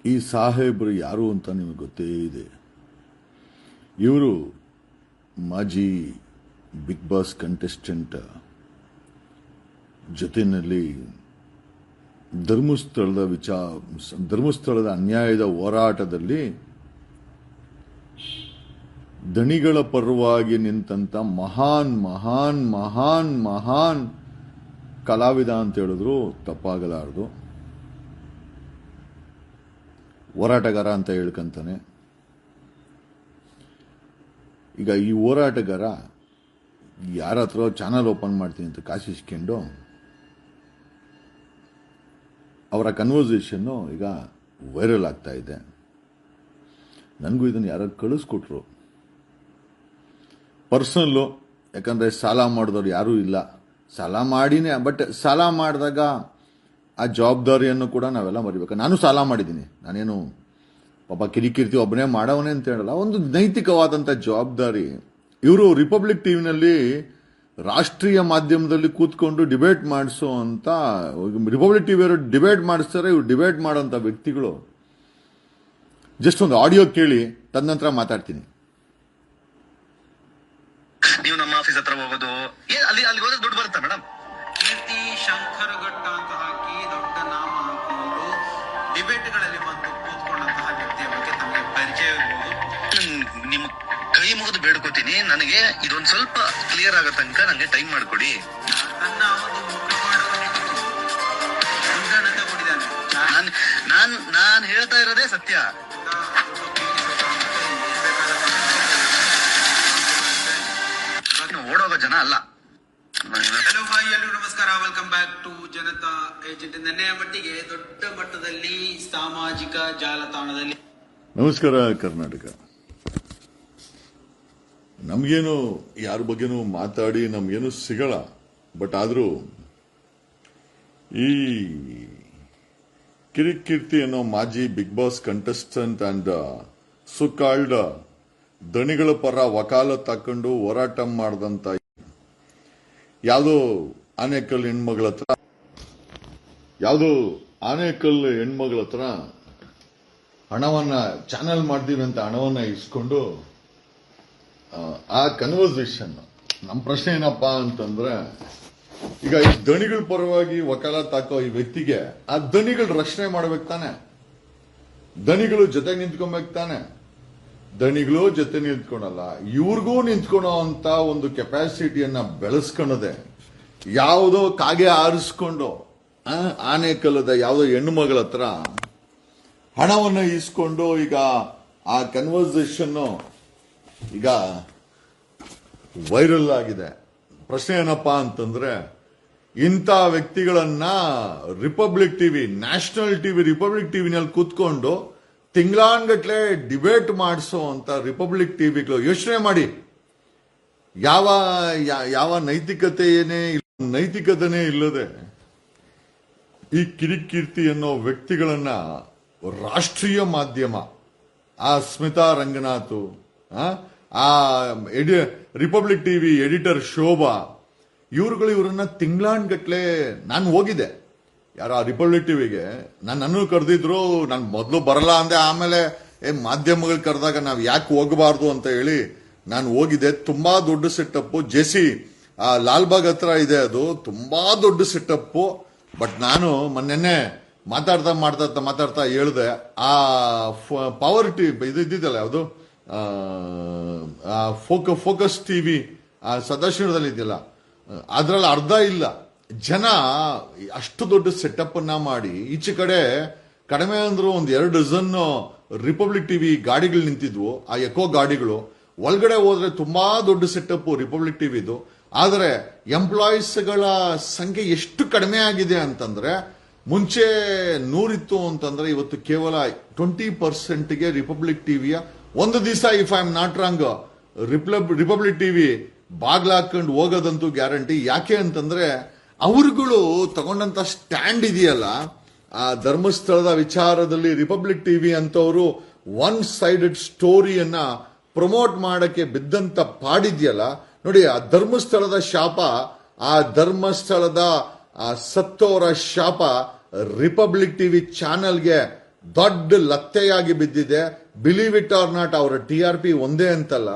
ಈ ಸಾಹೇಬ್ರು ಯಾರು ಅಂತ ನಿಮಗೆ ಗೊತ್ತೇ ಇದೆ. ಇವರು ಮಾಜಿ ಬಿಗ್ ಬಾಸ್ ಕಂಟೆಸ್ಟೆಂಟ್ ಜೊತೆಯಲ್ಲಿ ಧರ್ಮಸ್ಥಳದ ಅನ್ಯಾಯದ ಹೋರಾಟದಲ್ಲಿ ದಣಿಗಳ ಪರವಾಗಿ ನಿಂತಂತ ಮಹಾನ್ ಮಹಾನ್ ಮಹಾನ್ ಮಹಾನ್ ಕಲಾವಿದ ಅಂತ ಹೇಳಿದ್ರು ತಪ್ಪಾಗಲಾರದು. ಹೋರಾಟಗಾರ ಅಂತ ಹೇಳ್ಕಂತಾನೆ. ಈಗ ಈ ಹೋರಾಟಗಾರ ಯಾರ ಹತ್ರ ಚಾನಲ್ ಓಪನ್ ಮಾಡ್ತೀನಿ ಅಂತ ಕಾಸಿಸ್ಕೊಂಡು ಅವರ ಕನ್ವರ್ಸೇಷನ್ನು ಈಗ ವೈರಲ್ ಆಗ್ತಾ ಇದೆ. ನನಗೂ ಇದನ್ನು ಯಾರು ಕಳಿಸ್ಕೊಟ್ರು ಪರ್ಸನಲ್ಲು. ಯಾಕಂದರೆ ಸಾಲ ಮಾಡಿದವ್ರು ಯಾರೂ ಇಲ್ಲ. ಸಾಲ ಮಾಡಿನೇ, ಬಟ್ ಸಾಲ ಮಾಡಿದಾಗ ಆ ಜವಾಬ್ದಾರಿಯನ್ನು ಕೂಡ ನಾವೆಲ್ಲ ಮರಿಬೇಕು. ನಾನು ಸಾಲ ಮಾಡಿದ್ದೀನಿ, ನಾನೇನು ಪಾಪ ಕಿರಿಕಿರ್ತಿ ಒಬ್ಬನೇ ಮಾಡವನೇ ಅಂತ ಹೇಳಲ್ಲ. ಒಂದು ನೈತಿಕವಾದಂಥ ಜವಾಬ್ದಾರಿ. ಇವರು ರಿಪಬ್ಲಿಕ್ ಟಿವಿನಲ್ಲಿ ರಾಷ್ಟ್ರೀಯ ಮಾಧ್ಯಮದಲ್ಲಿ ಕೂತ್ಕೊಂಡು ಡಿಬೇಟ್ ಮಾಡಿಸೋ ಅಂತ, ರಿಪಬ್ಲಿಕ್ ಟಿವಿಯವರು ಡಿಬೇಟ್ ಮಾಡಿಸ್ತಾರೆ. ಇವ್ರು ಡಿಬೇಟ್ ಮಾಡೋಂಥ ವ್ಯಕ್ತಿಗಳು. ಜಸ್ಟ್ ಒಂದು ಆಡಿಯೋ ಕೇಳಿ, ತದನಂತರ ಮಾತಾಡ್ತೀನಿ. ನೀವು ನಮ್ಮ ಆಫೀಸ್ ಹತ್ರ ಹೋಗೋದು, ಅಲ್ಲಿ ಹೋದ್ರೆ ದುಡ್ಡು ಬರುತ್ತಾ ಮೇಡಮ್? ಕೀರ್ತಿ ಶಂಕರಘಟ್ಟ ಅಂತ ಹಾಕಿ ದೊಡ್ಡ ನಾಮ ಹಾಕೊಂಡು ಡಿಬೇಟ್ಗಳಲ್ಲಿ ಬಂದು ಕೂತ್ಕೊಂಡಂತಹ ವ್ಯಕ್ತಿಯ ಬಗ್ಗೆ ತಮಗೆ ಪರಿಚಯ ಇರಬಹುದು. ನಿಮ್ಮ ಕೈ ಮುಗಿದು ಬೇಡ್ಕೋತೀನಿ, ನನಗೆ ಇದೊಂದು ಸ್ವಲ್ಪ ಕ್ಲಿಯರ್ ಆಗೋ ತನಕ ನನಗೆ ಟೈಮ್ ಮಾಡಿಕೊಡಿ. ತನ್ನ ಒಂದು ಮುಖವಾಡವನ್ನು ಮುಂದಾನತೆ ಕೊಟ್ಟಿದ್ದಾನೆ. ನಾನು ಹೇಳ್ತಾ ಇರೋದೇ ಸತ್ಯ. ಓಡೋಗೋ ಜನ ಅಲ್ಲ. ಹಲೋ ಹಾಯ್ ಎಲ್ಲರೂ ನಮಸ್ಕಾರ, welcome back to Janata agent. ನೆನ್ನೆಯ ಮಟ್ಟಿಗೆ ದೊಡ್ಡ ಮಟ್ಟದಲ್ಲಿ ಸಾಮಾಜಿಕ ಜಾಲತಾಣದಲ್ಲಿ ನಮಸ್ಕಾರ ಕರ್ನಾಟಕ. ನಮಗೇನು ಯಾರ ಬಗ್ಗೆನೂ ಮಾತಾಡಿ ನಮಗೇನು ಸಿಗಲ್ಲ. ಬಟ್ ಆದರೂ ಈ ಕಿರಿಕೀರ್ತಿ ಅನ್ನೋ ಮಾಜಿ ಬಿಗ್ ಬಾಸ್ ಕಂಟೆಸ್ಟೆಂಟ್ ಅಂಡ್ ಸುಕಾಲ್ಡ್ ದಣಿಗಳ ಪರ ವಕಾಲತ್ ಹಾಕೊಂಡು ಹೋರಾಟ ಮಾಡಿದಂತ ಯಾವುದೋ ಆನೇಕಲ್ ಹೆಣ್ಮಗಳ ಹತ್ರ ಹಣವನ್ನ ಚಾನಲ್ ಮಾಡ್ತೀವಿ ಅಂತ ಹಣವನ್ನ ಇಸ್ಕೊಂಡು ಆ ಕನ್ವರ್ಸೇಷನ್. ನಮ್ಮ ಪ್ರಶ್ನೆ ಏನಪ್ಪಾ ಅಂತಂದ್ರೆ, ಈಗ ಈ ದಣಿಗಳ ಪರವಾಗಿ ವಕಾಲತ್ ಹಾಕೋ ಈ ವ್ಯಕ್ತಿಗೆ ಆ ದಣಿಗಳು ರಕ್ಷಣೆ ಮಾಡ್ಬೇಕು ತಾನೆ, ದಣಿಗಳು ಜೊತೆಗೆ ನಿಂತ್ಕೊಬೇಕು ತಾನೆ. ದಣಿಗಳು ಜೊತೆ ನಿಂತ್ಕೊಳಲ್ಲ, ಇವ್ರಿಗೂ ನಿಂತ್ಕೊಳೋ ಅಂತ ಒಂದು ಕೆಪಾಸಿಟಿಯನ್ನ ಬೆಳೆಸ್ಕೊಳ್ಳದೆ ಯಾವುದೋ ಕಾಗೆ ಆರಿಸ್ಕೊಂಡು ಆನೆಕಲ್ಲದ ಯಾವುದೋ ಹೆಣ್ಣು ಮಗಳ ಹತ್ರ ಹಣವನ್ನು ಇಸ್ಕೊಂಡು ಈಗ ಆ ಕನ್ವರ್ಸೇಷನ್ ಈಗ ವೈರಲ್ ಆಗಿದೆ. ಪ್ರಶ್ನೆ ಏನಪ್ಪಾ ಅಂತಂದ್ರೆ, ಇಂಥ ವ್ಯಕ್ತಿಗಳನ್ನ Republic TV, national TV, Republic ಟಿವಿನಲ್ಲಿ ಕೂತ್ಕೊಂಡು ತಿಂಗಳಾನ್ಗಟ್ಲೆ ಡಿಬೇಟ್ ಮಾಡಿಸೋ ಅಂತ ರಿಪಬ್ಲಿಕ್ ಟಿವಿಗಳು ಯೋಚನೆ ಮಾಡಿ. ಯಾವ ನೈತಿಕತೆನೇ ಇಲ್ಲದೆ ಈ ಕಿರಿಕೀರ್ತಿ ಅನ್ನೋ ವ್ಯಕ್ತಿಗಳನ್ನ ರಾಷ್ಟ್ರೀಯ ಮಾಧ್ಯಮ, ಆ ಸ್ಮಿತಾ ರಂಗನಾಥ್, ಆ ರಿಪಬ್ಲಿಕ್ ಟಿವಿ ಎಡಿಟರ್ ಶೋಭಾ, ಇವರನ್ನ ತಿಂಗಳಾನ್ಗಟ್ಲೆ ನಾನು ಹೋಗಿದ್ದೆ. ಯಾರ ರಿಪಬ್ಲಿಕ್ ಟಿವಿಗೆ ನನ್ನನ್ನು ಕರೆದಿದ್ರು. ನಾನು ಮೊದಲು ಬರಲ್ಲ ಅಂದೆ, ಆಮೇಲೆ ಮಾಧ್ಯಮಗಳು ಕರೆದಾಗ ನಾವು ಯಾಕೆ ಹೋಗಬಾರ್ದು ಅಂತ ಹೇಳಿ ನಾನು ಹೋಗಿದ್ದೆ. ತುಂಬಾ ದೊಡ್ಡ ಸೆಟಪ್, ಜೆಸಿ ಲಾಲ್ಬಾಗ್ ಹತ್ರ ಇದೆ, ಅದು ತುಂಬಾ ದೊಡ್ಡ ಸೆಟಪ್. ಬಟ್ ನಾನು ಮೊನ್ನೆ ಮಾತಾಡ್ತಾ ಹೇಳ್ದೆ, ಆ ಪವರ್ ಟಿವಿ ಇದು ಇದ್ದಿದ್ದಲ್ಲ, ಯಾವುದು ಫೋಕಸ್ ಟಿವಿ ಸದಾಶಿವದಲ್ಲಿ ಇದೆಯಲ್ಲ, ಅದ್ರಲ್ಲಿ ಅರ್ಧ ಇಲ್ಲ ಜನ. ಅಷ್ಟು ದೊಡ್ಡ ಸೆಟಪ್ ಅನ್ನ ಮಾಡಿ ಈಚೆ ಕಡೆ ಕಡಿಮೆ ಅಂದ್ರು ಒಂದು 2 ಡಜನ್ ರಿಪಬ್ಲಿಕ್ ಟಿವಿ ಗಾಡಿಗಳು ನಿಂತಿದ್ವು, ಆ ಎಕೋ ಗಾಡಿಗಳು. ಒಳಗಡೆ ಹೋದ್ರೆ ತುಂಬಾ ದೊಡ್ಡ ಸೆಟಪ್ ರಿಪಬ್ಲಿಕ್ ಟಿವಿದು. ಆದರೆ ಎಂಪ್ಲಾಯೀಸ್ಗಳ ಸಂಖ್ಯೆ ಎಷ್ಟು ಕಡಿಮೆ ಆಗಿದೆ ಅಂತಂದ್ರೆ, ಮುಂಚೆ 100 ಇತ್ತು ಅಂತಂದ್ರೆ ಇವತ್ತು ಕೇವಲ 20%ಗೆ ರಿಪಬ್ಲಿಕ್ ಟಿವಿಯ ಒಂದು ದಿವಸ, if I am not wrong, Republic TV ಬಾಗ್ಲಾಕೊಂಡು ಹೋಗೋದಂತೂ ಗ್ಯಾರಂಟಿ. ಯಾಕೆ ಅಂತಂದ್ರೆ ಅವರುಗಳು ತಗೊಂಡಂತ ಸ್ಟ್ಯಾಂಡ್ ಇದೆಯಲ್ಲ, ಆ ಧರ್ಮಸ್ಥಳದ ವಿಚಾರದಲ್ಲಿ ರಿಪಬ್ಲಿಕ್ ಟಿವಿ ಅಂತವರು ಒನ್ ಸೈಡೆಡ್ ಸ್ಟೋರಿಯನ್ನ ಪ್ರಮೋಟ್ ಮಾಡಕ್ಕೆ ಬಿದ್ದಂತ ಪಾಡಿದ್ಯಲ್ಲ ನೋಡಿ. ಆ ಧರ್ಮಸ್ಥಳದ ಶಾಪ, ಆ ಧರ್ಮಸ್ಥಳದ ಸತ್ತೋರ ಶಾಪ ರಿಪಬ್ಲಿಕ್ ಟಿವಿ ಚಾನೆಲ್ಗೆ ದೊಡ್ಡ ಲತ್ತೆಯಾಗಿ ಬಿದ್ದಿದೆ. ಬಿಲೀವ್ ಇಟ್ ಆರ್ ನಾಟ್, ಅವರ TRP ಒಂದೇ ಅಂತಲ್ಲ,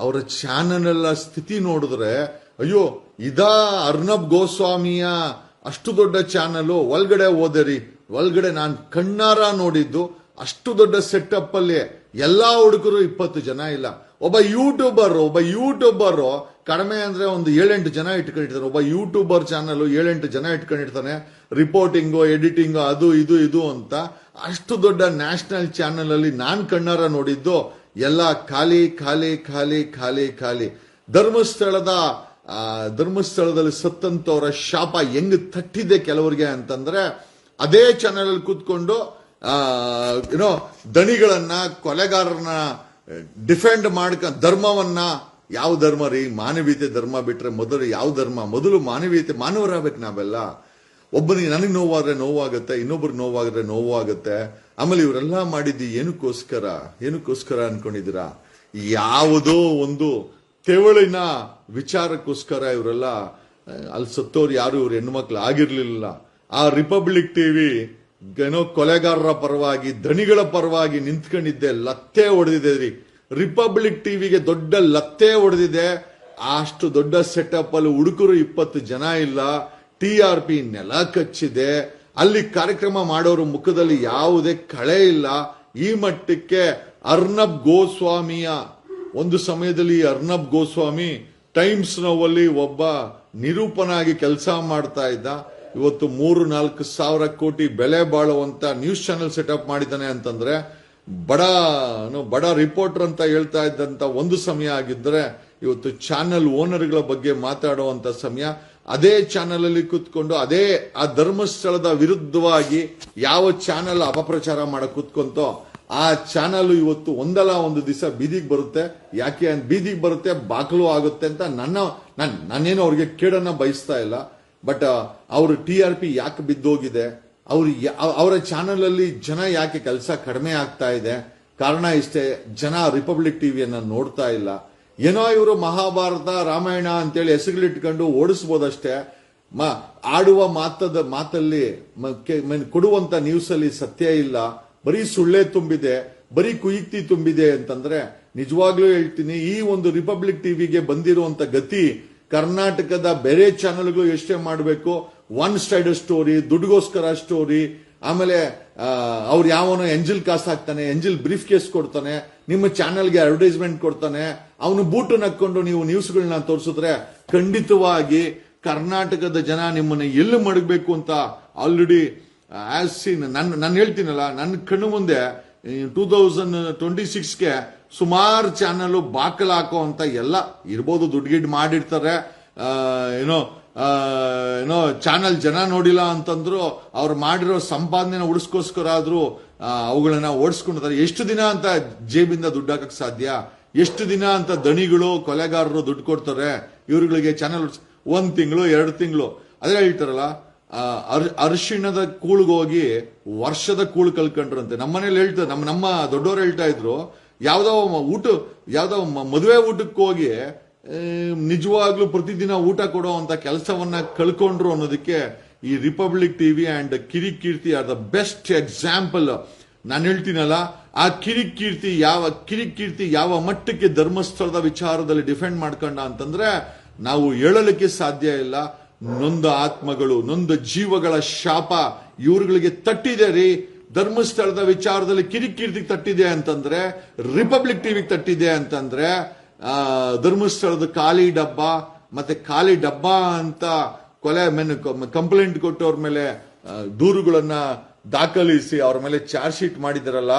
ಅವರ ಚಾನಲ್ ಸ್ಥಿತಿ ನೋಡಿದ್ರೆ ಅಯ್ಯೋ ಇದಾ ಅರ್ನಬ್ ಗೋಸ್ವಾಮಿಯ ಅಷ್ಟು ದೊಡ್ಡ ಚಾನಲ್. ಒಳಗಡೆ ಹೋದರಿ, ಒಳಗಡೆ ನಾನು ಕಣ್ಣಾರ ನೋಡಿದ್ದು ಅಷ್ಟು ದೊಡ್ಡ ಸೆಟಪ್ ಅಲ್ಲಿ ಎಲ್ಲಾ ಹುಡುಗರು 20 ಜನ ಇಲ್ಲ. ಒಬ್ಬ ಯೂಟ್ಯೂಬರ್ ಕಡಿಮೆ ಅಂದ್ರೆ ಒಂದು 7-8 ಜನ ಇಟ್ಕೊಂಡಿರ್ತಾನೆ. ಒಬ್ಬ ಯೂಟ್ಯೂಬರ್ ಚಾನಲ್ 7-8 ಜನ ಇಟ್ಕೊಂಡಿರ್ತಾನೆ, ರಿಪೋರ್ಟಿಂಗು, ಎಡಿಟಿಂಗು, ಅದು ಇದು ಅಂತ. ಅಷ್ಟು ದೊಡ್ಡ ನ್ಯಾಷನಲ್ ಚಾನಲ್ ಅಲ್ಲಿ ನಾನ್ ಕಣ್ಣಾರ ನೋಡಿದ್ದು ಎಲ್ಲ ಖಾಲಿ ಖಾಲಿ ಖಾಲಿ ಖಾಲಿ ಖಾಲಿ. ಧರ್ಮಸ್ಥಳದಲ್ಲಿ ಸತ್ತಂತವರ ಶಾಪ ಹೆಂಗ್ ತಟ್ಟಿದೆ ಕೆಲವರಿಗೆ ಅಂತಂದ್ರೆ, ಅದೇ ಚಾನಲ್ ಅಲ್ಲಿ ಕೂತ್ಕೊಂಡು ದಣಿಗಳನ್ನ, ಕೊಲೆಗಾರರನ್ನ ಡಿಫೆಂಡ್ ಧರ್ಮವನ್ನ, ಯಾವ ಧರ್ಮ ರೀ? ಮಾನವೀಯತೆ ಧರ್ಮ ಬಿಟ್ರೆ ಮೊದಲು ಯಾವ ಧರ್ಮ? ಮೊದಲು ಮಾನವೀಯತೆ, ಮಾನವರಾಗಬೇಕು ನಾವೆಲ್ಲ. ಒಬ್ಬನಿಗೆ ನನಗೆ ನೋವಾಗುತ್ತೆ, ಇನ್ನೊಬ್ರಿಗೆ ನೋವಾಗುತ್ತೆ. ಆಮೇಲೆ ಇವರೆಲ್ಲ ಮಾಡಿದ್ದು ಏನಕ್ಕೋಸ್ಕರ ಅನ್ಕೊಂಡಿದ್ದೀರಾ? ಯಾವುದೋ ಒಂದು ತೆವಳಿನ ವಿಚಾರಕ್ಕೋಸ್ಕರ ಇವರೆಲ್ಲ. ಅಲ್ಲಿ ಸತ್ತೋರು ಯಾರು ಇವ್ರ ಹೆಣ್ಮಕ್ಳು ಆಗಿರ್ಲಿಲ್ಲ. ಆ ರಿಪಬ್ಲಿಕ್ ಟಿವಿ ಕೊಲೆಗಾರರ ಪರವಾಗಿ, ದಣಿಗಳ ಪರವಾಗಿ ನಿಂತ್ಕೊಂಡಿದ್ದೆ. ಲತ್ತೆ ಹೊಡೆದಿದೆ ರೀ ರಿಪಬ್ಲಿಕ್ ಟಿವಿಗೆ, ದೊಡ್ಡ ಲತ್ತೆ ಹೊಡೆದಿದೆ. ಅಷ್ಟು ದೊಡ್ಡ ಸೆಟಪ್ ಅಲ್ಲಿ ಹುಡುಗರು 20 ಜನ ಇಲ್ಲ. TRP ನೆಲ ಕಚ್ಚಿದೆ. ಅಲ್ಲಿ ಕಾರ್ಯಕ್ರಮ ಮಾಡೋರು ಮುಖದಲ್ಲಿ ಯಾವುದೇ ಕಳೆ ಇಲ್ಲ. ಈ ಮಟ್ಟಕ್ಕೆ ಅರ್ನಬ್ ಗೋಸ್ವಾಮಿಯ ಒಂದು ಸಮಯದಲ್ಲಿ ಅರ್ನಬ್ ಗೋಸ್ವಾಮಿ ಟೈಮ್ಸ್ ನೋವಲ್ಲಿ ಒಬ್ಬ ನಿರೂಪನಾಗಿ ಕೆಲಸ ಮಾಡ್ತಾ ಇದ್ದ. ಇವತ್ತು 3-4 ಸಾವಿರ ಕೋಟಿ ಬೆಲೆ ಬಾಳುವಂತ ನ್ಯೂಸ್ ಚಾನೆಲ್ ಸೆಟಪ್ ಮಾಡಿದ್ದಾನೆ ಅಂತಂದ್ರೆ, ಬಡ ರಿಪೋರ್ಟರ್ ಅಂತ ಹೇಳ್ತಾ ಇದ್ದಂತ ಒಂದು ಸಮಯ ಆಗಿದ್ರೆ, ಇವತ್ತು ಚಾನೆಲ್ ಓನರ್ಗಳ ಬಗ್ಗೆ ಮಾತಾಡುವಂತ ಸಮಯ. ಅದೇ ಚಾನೆಲ್ ಅಲ್ಲಿ ಕೂತ್ಕೊಂಡು ಆ ಧರ್ಮಸ್ಥಳದ ವಿರುದ್ಧವಾಗಿ ಯಾವ ಚಾನೆಲ್ ಅಪಪ್ರಚಾರ ಮಾಡಕ್ ಕೂತ್ಕೊಂತೋ ಆ ಚಾನಲ್ ಇವತ್ತು ಒಂದಲ್ಲ ಒಂದು ದಿವಸ ಬೀದಿಗೆ ಬರುತ್ತೆ. ಯಾಕೆ ಬೀದಿಗೆ ಬರುತ್ತೆ, ಬಾಕಲು ಆಗುತ್ತೆ ಅಂತ ನಾನೇನು ಅವ್ರಿಗೆ ಕೇಡನ್ನ ಬಯಸ್ತಾ ಇಲ್ಲ. ಬಟ್ ಅವ್ರ TRP ಯಾಕೆ ಬಿದ್ದೋಗಿದೆ, ಅವರ ಚಾನಲ್ ಅಲ್ಲಿ ಜನ ಯಾಕೆ ಕೆಲಸ ಕಡಿಮೆ ಆಗ್ತಾ ಇದೆ? ಕಾರಣ ಇಷ್ಟೇ, ಜನ ರಿಪಬ್ಲಿಕ್ ಟಿವಿಯನ್ನ ನೋಡ್ತಾ ಇಲ್ಲ. ಏನೋ ಇವರು ಮಹಾಭಾರತ, ರಾಮಾಯಣ ಅಂತೇಳಿ ಹೆಸರುಗಳಿಟ್ಕೊಂಡು ಓಡಿಸ್ಬೋದಷ್ಟೇ. ಆಡುವ ಮಾತಲ್ಲಿ ಕೊಡುವಂತ ನ್ಯೂಸ್ ಅಲ್ಲಿ ಸತ್ಯ ಇಲ್ಲ, ಬರೀ ಸುಳ್ಳೆ ತುಂಬಿದೆ, ಬರೀ ಕುಯುಕ್ತಿ ತುಂಬಿದೆ ಅಂತಂದ್ರೆ ನಿಜವಾಗ್ಲೂ ಹೇಳ್ತೀನಿ, ಈ ಒಂದು ರಿಪಬ್ಲಿಕ್ ಟಿವಿಗೆ ಬಂದಿರುವಂತ ಗತಿ ಕರ್ನಾಟಕದ ಬೇರೆ ಚಾನೆಲ್ಗಳು ಎಷ್ಟೇ ಮಾಡಬೇಕು. ಒನ್ ಸೈಡ್ ಸ್ಟೋರಿ, ದುಡ್ಡುಗೋಸ್ಕರ ಸ್ಟೋರಿ, ಆಮೇಲೆ ಅವ್ರು ಯಾವನೋ ಎಂಜಿಲ್ ಕಾಸು ಹಾಕ್ತಾನೆ, ಎಂಜಿಲ್ ಬ್ರೀಫ್ ಕೇಸ್ ಕೊಡ್ತಾನೆ, ನಿಮ್ಮ ಚಾನೆಲ್ಗೆ ಅಡ್ವರ್ಟೈಸ್ಮೆಂಟ್ ಕೊಡ್ತಾನೆ, ಅವನು ಬೂಟು ನಕ್ಕೊಂಡು ನೀವು ನ್ಯೂಸ್ಗಳನ್ನ ತೋರಿಸಿದ್ರೆ ಖಂಡಿತವಾಗಿ ಕರ್ನಾಟಕದ ಜನ ನಿಮ್ಮನ್ನ ಎಲ್ಲಿ ಮಡಗಬೇಕು ಅಂತ ಆಲ್ರೆಡಿ ಆಸ್ ಸೀನ್. ನಾನು ಹೇಳ್ತೀನಲ್ಲ, ನನ್ನ ಕಣ್ಣು ಮುಂದೆ 2026ಗೆ ಸುಮಾರು ಚಾನಲ್ ಬಾಕಲ್ ಹಾಕೋ ಅಂತ ಎಲ್ಲ ಇರ್ಬೋದು. ದುಡ್ಡು ಮಾಡಿರ್ತಾರೆ, ಏನೋ ಚಾನಲ್ ಜನ ನೋಡಿಲ್ಲ ಅಂತಂದ್ರು ಅವ್ರು ಮಾಡಿರೋ ಸಂಪಾದನೆ ಉಳಿಸ್ಕೋಸ್ಕರ ಆದ್ರೂ ಅವುಗಳನ್ನ ಓಡಿಸ್ಕೊಂಡಿದ್ದಾರೆ. ಎಷ್ಟು ದಿನ ಅಂತ ಜೇಬಿಂದ ದುಡ್ಡು ಹಾಕಕ್ ಸಾಧ್ಯ? ಎಷ್ಟು ದಿನ ಅಂತ ದಣಿಗಳು, ಕೊಲೆಗಾರರು ದುಡ್ಡು ಕೊಡ್ತಾರೆ ಇವ್ರುಗಳಿಗೆ ಚಾನಲ್? 1 ತಿಂಗಳು 2 ತಿಂಗಳು. ಅದೇ ಹೇಳ್ತಾರಲ್ಲ, ಅರಿಶಿಣದ ಕೂಳ್ಗೋಗಿ ವರ್ಷದ ಕೂಳು ಕಲ್ಕೊಂಡ್ರಂತೆ. ನಮ್ಮನೇಲಿ ಹೇಳ್ತಾರೆ, ನಮ್ಮ ದೊಡ್ಡವರು ಹೇಳ್ತಾ ಇದ್ರು, ಯಾವ್ದೋ ಮದುವೆ ಊಟಕ್ಕೆ ಹೋಗಿ ನಿಜವಾಗ್ಲೂ ಪ್ರತಿದಿನ ಊಟ ಕೊಡೋ ಅಂತ ಕೆಲಸವನ್ನ ಕಳ್ಕೊಂಡ್ರು ಅನ್ನೋದಕ್ಕೆ ಈ republic TV and Kirik Keerthi are the best example. ನಾನು ಹೇಳ್ತೀನಲ್ಲ, ಆ ಕಿರಿಕೀರ್ತಿ ಯಾವ ಮಟ್ಟಕ್ಕೆ ಧರ್ಮಸ್ಥಳದ ವಿಚಾರದಲ್ಲಿ ಡಿಫೆಂಡ್ ಮಾಡ್ಕೊಂಡ ಅಂತಂದ್ರೆ ನಾವು ಹೇಳಲಿಕ್ಕೆ ಸಾಧ್ಯ ಇಲ್ಲ. ನೊಂದ ಆತ್ಮಗಳು, ನೊಂದ ಜೀವಗಳ ಶಾಪ ಇವ್ರುಗಳಿಗೆ ತಟ್ಟಿದೆ ರೀ. ಧರ್ಮಸ್ಥಳದ ವಿಚಾರದಲ್ಲಿ ಕಿರಿಕೀರ್ತಿಗೆ ತಟ್ಟಿದೆ ಅಂತಂದ್ರೆ, ರಿಪಬ್ಲಿಕ್ ಟಿವಿಗೆ ತಟ್ಟಿದೆ ಅಂತಂದ್ರೆ, ಧರ್ಮಸ್ಥಳದ ಖಾಲಿ ಡಬ್ಬ ಅಂತ ಕಂಪ್ಲೇಂಟ್ ಕೊಟ್ಟವ್ರ ಮೇಲೆ ದೂರುಗಳನ್ನ ದಾಖಲಿಸಿ ಅವ್ರ ಮೇಲೆ ಚಾರ್ಜ್ ಶೀಟ್ ಮಾಡಿದಾರಲ್ಲ,